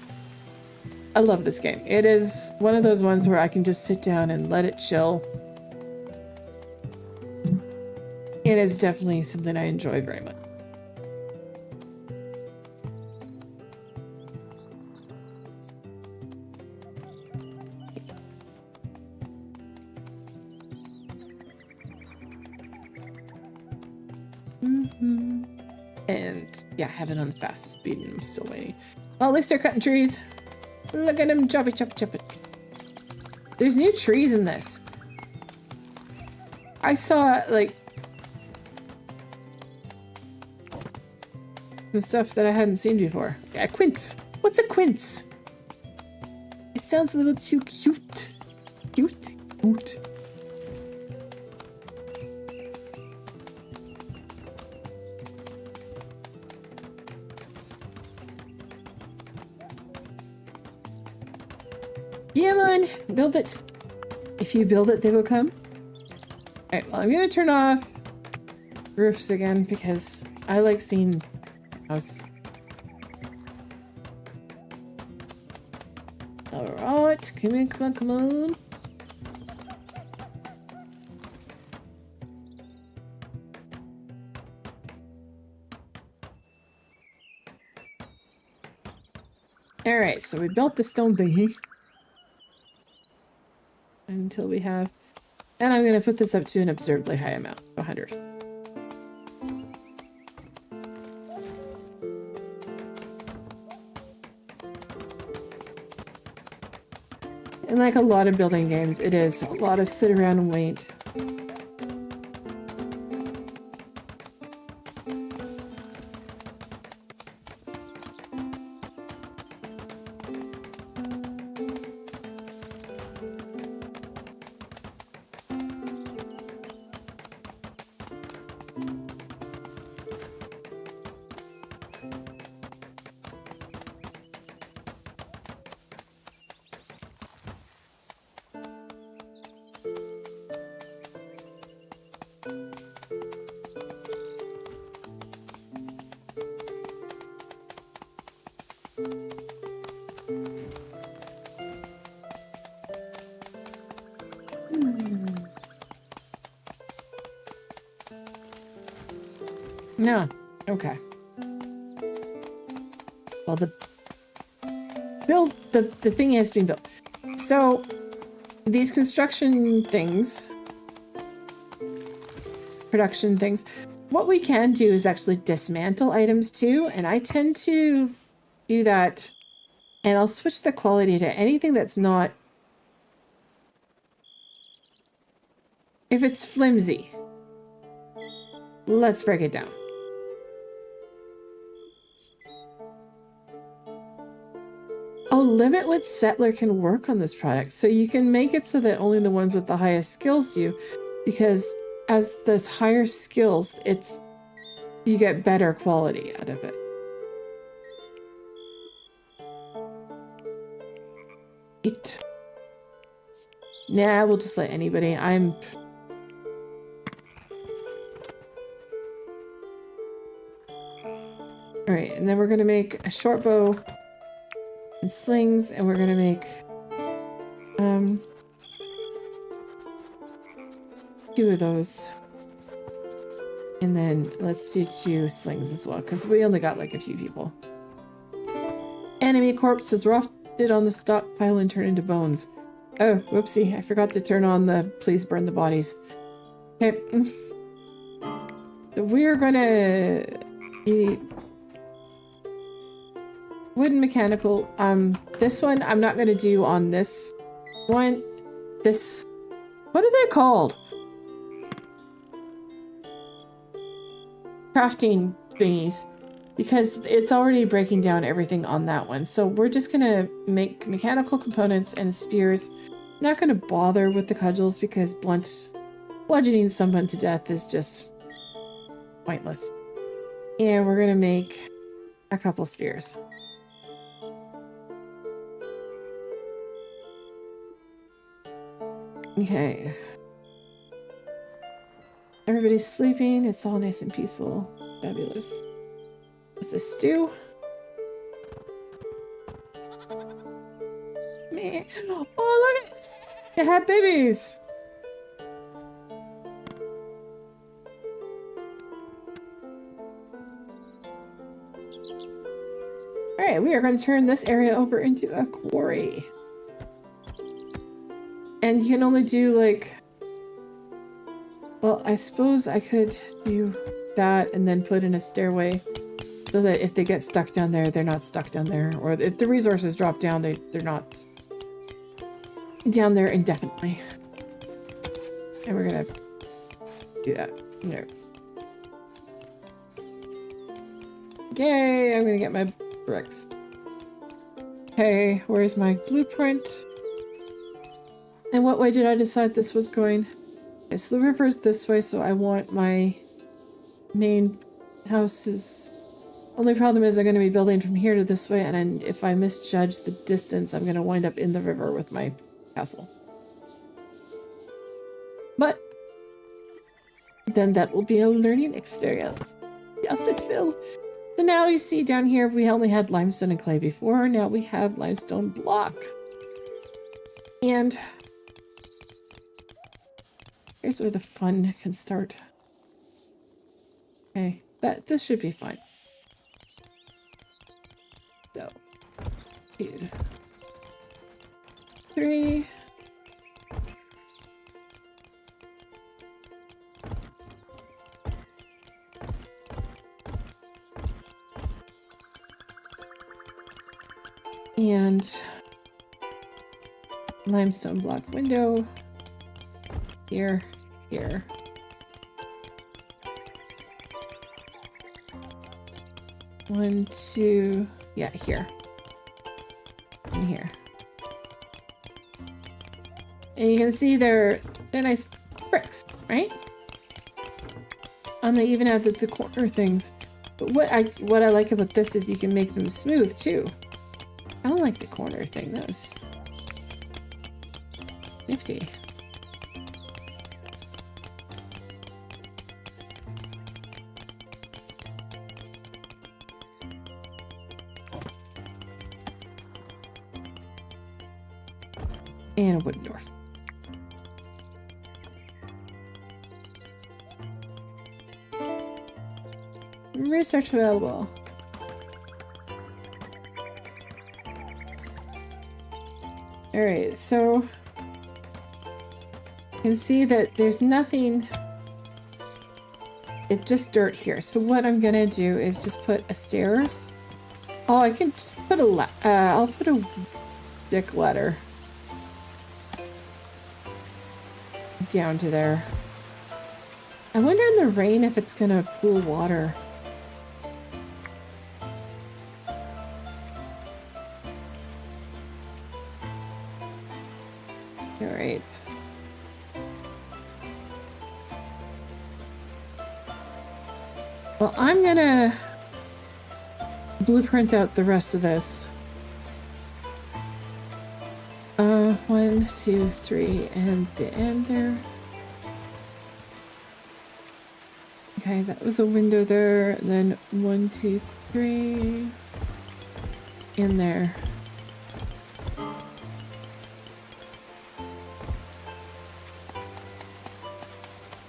love this game. It is one of those ones where I can just sit down and let it chill. It is definitely something I enjoy very much. And yeah, I have it on the fastest speed and I'm still waiting. Well, at least they're cutting trees. Look at them choppy, choppy, choppy. There's new trees in this. I saw like some stuff that I hadn't seen before. Yeah, quince. What's a quince? It sounds a little too cute. Cute? Cute. Come on, build it. If you build it, they will come. Alright, well, I'm gonna turn off roofs again because I like seeing house. Alright, come on, come on, come on. Alright, so we built the stone thingy. Until we have, and I'm going to put this up to an absurdly high amount, 100. And like a lot of building games, it is a lot of sit around and wait. No. Okay. Well, the thing has been built. So these construction things, production things, what we can do is actually dismantle items too. And I tend to do that, and I'll switch the quality to anything that's not, if it's flimsy, let's break it down. Oh, limit what settler can work on this product. So you can make it so that only the ones with the highest skills do, because as there's higher skills, you get better quality out of it. Nah, we'll just let anybody. Alright, and then we're gonna make a short bow and slings, and we're gonna make 2 of those. And then let's do 2 slings as well, because we only got like a few people. Enemy corpses rotted on the stockpile and turn into bones. Oh, whoopsie, I forgot to turn on the please burn the bodies. Okay. So we're gonna eat wooden mechanical. This one I'm not gonna do on this one. This, what are they called? Crafting thingies, because it's already breaking down everything on that one. So we're just gonna make mechanical components and spears. Not gonna bother with the cudgels because bludgeoning someone to death is just pointless. And we're gonna make a couple spheres. Okay. Everybody's sleeping. It's all nice and peaceful. Fabulous. What's this, stew? Man. Oh, look at they had babies. All right, we are going to turn this area over into a quarry. And you can only do like, well, I suppose I could do that and then put in a stairway so that if they get stuck down there, they're not stuck down there. Or if the resources drop down, they're not down there indefinitely. And we're gonna do that. No. Yay, I'm gonna get my bricks. Okay, where's my blueprint? And what way did I decide this was going? Okay, so the river's this way, so I want my main houses. Only problem is I'm going to be building from here to this way, and if I misjudge the distance, I'm going to wind up in the river with my castle. But then that will be a learning experience. Yes, it will. So now you see down here, we only had limestone and clay before. Now we have limestone block. And here's where the fun can start. Okay, this should be fine. So, 2, 3. And limestone block window. Here, here. One, two, yeah, here. And here. And you can see they're nice bricks, right? And they even add the corner things. But what I like about this is you can make them smooth too. I don't like the corner thing. That was nifty. And a wooden door. Research available. Alright, so you can see that there's nothing, it's just dirt here. So what I'm gonna do is just put a stairs. Oh, I can just put I'll put a stick ladder down to there. I wonder in the rain if it's gonna pool water. Alright. Well, I'm gonna blueprint out the rest of this. 1, 2, 3, and the end there. Okay, that was a window there. And then 1, 2, 3 in there.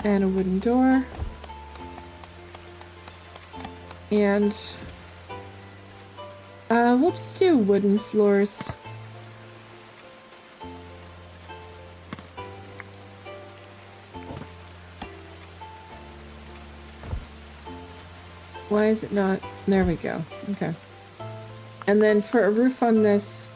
And a wooden door. And we'll just do wooden floors. Why is it not? There we go. Okay. And then for a roof on this,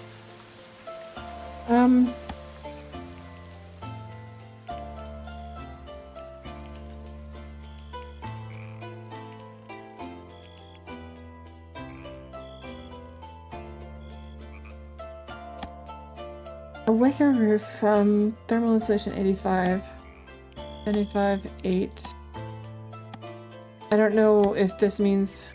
a wicker roof from thermal insulation 85, 95, 8. I don't know if this means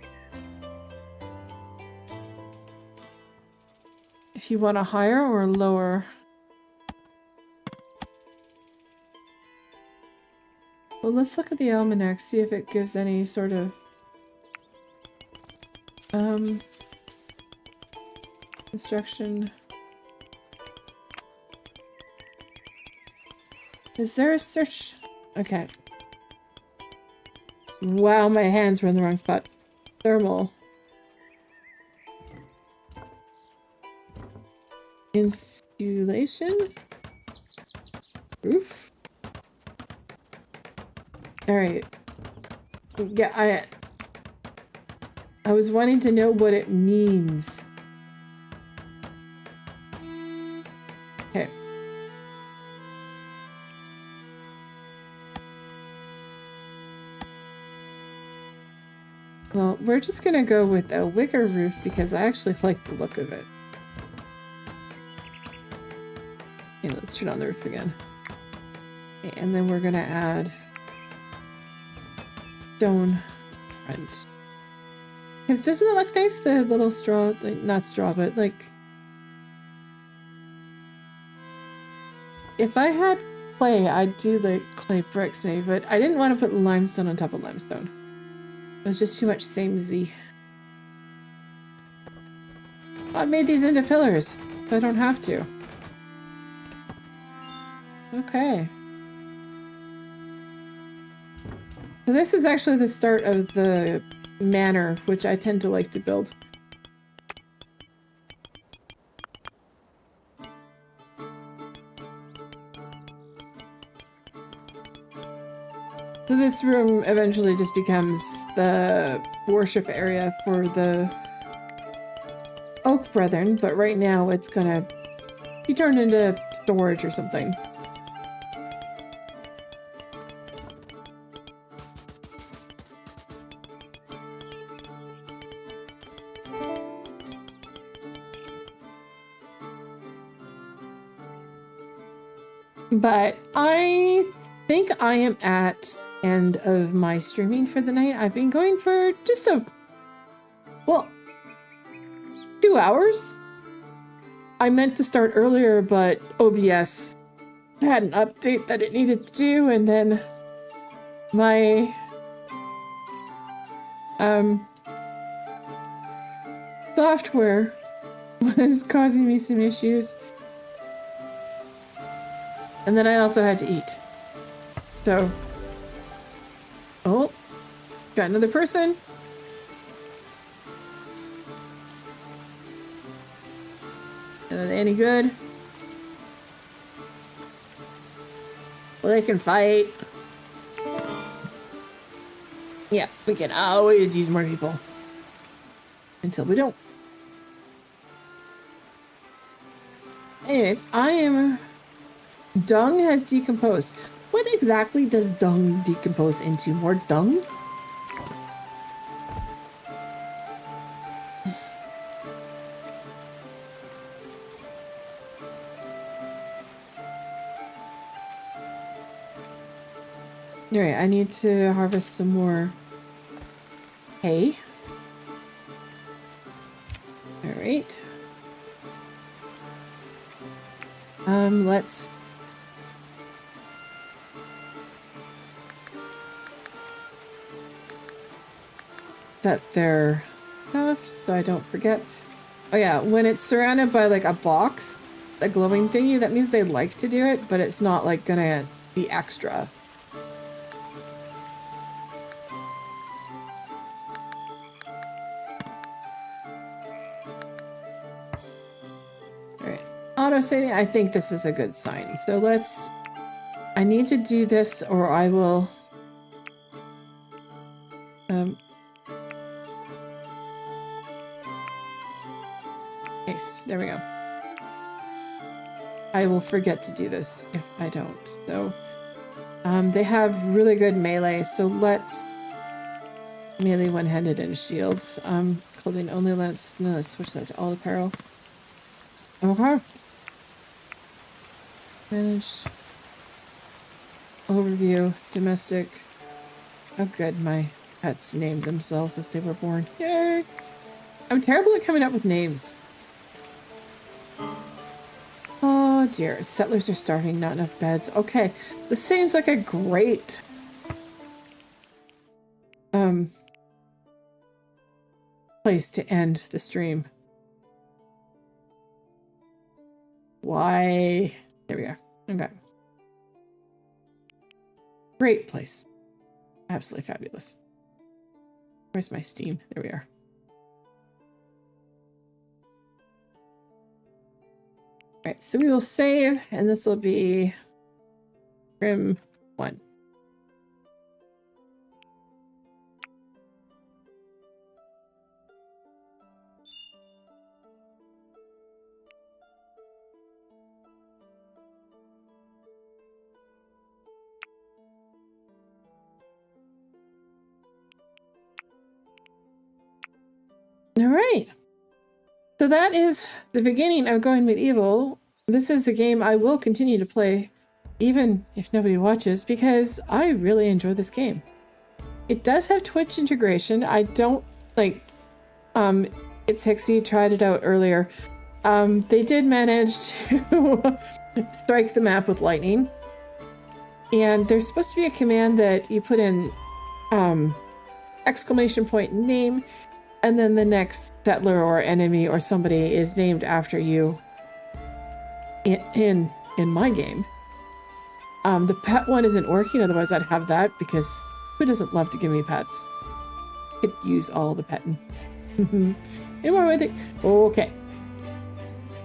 if you want a higher or lower. Well, let's look at the almanac, see if it gives any sort of instruction. Is there a search? Okay. Wow, my hands were in the wrong spot. Thermal. Insulation? Roof? Alright. Yeah, I was wanting to know what it means. Okay. Well, we're just gonna go with a wicker roof because I actually like the look of it. Okay, let's turn on the roof again. Okay, and then we're gonna add stone front. Because doesn't it look nice, the little straw, like, not straw, but like... If I had clay, I'd do the clay bricks maybe, but I didn't want to put limestone on top of limestone. It was just too much samey. I made these into pillars, so I don't have to. Okay. So this is actually the start of the manor, which I tend to like to build. So this room eventually just becomes the worship area for the Oak Brethren, but right now it's gonna be turned into storage or something. But I think I am at end of my streaming for the night. I've been going for just well, 2 hours. I meant to start earlier, but OBS had an update that it needed to do, and then my software was causing me some issues. And then I also had to eat. So, oh, got another person. Are they any good? Well, they can fight. Yeah, we can always use more people. Until we don't. Anyways, I am... Dung has decomposed. What exactly does dung decompose into? More dung? Alright, I need to harvest some more hay. Alright. Let's... set their stuff so I don't forget. Oh yeah, when it's surrounded by like a box, a glowing thingy, that means they like to do it, but it's not like gonna be extra. Alright, auto-saving, I think this is a good sign. So let's, I need to do this or I will, nice, there we go. I will forget to do this if I don't. So, they have really good melee, so let's melee one-handed and shields. Clothing only, let's switch that to all apparel. Okay. Manage. Overview. Domestic. Oh good, my pets named themselves as they were born. Yay! I'm terrible at coming up with names. Oh dear, settlers are starving, not enough beds. Okay, this seems like a great place to end the stream. Why? There we are. Okay. Great place. Absolutely fabulous. Where's my Steam? There we are. Right, so we will save, and this will be Grim 1. All right. So that is the beginning of Going Medieval. This is the game I will continue to play, even if nobody watches, because I really enjoy this game. It does have Twitch integration. I don't like, It's Hixie tried it out earlier. They did manage to strike the map with lightning. And there's supposed to be a command that you put in, exclamation point name, and then the next settler or enemy or somebody is named after you in my game. The pet one isn't working, otherwise I'd have that, because who doesn't love to give me pets? Could use all the petting. Any more with it? Okay.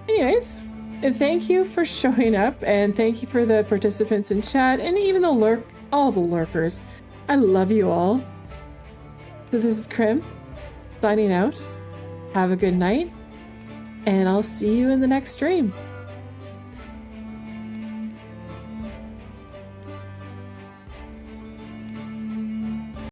Anyways, and thank you for showing up, and thank you for the participants in chat, and even all the lurkers. I love you all. So this is Krim, signing out. Have a good night, and I'll see you in the next stream.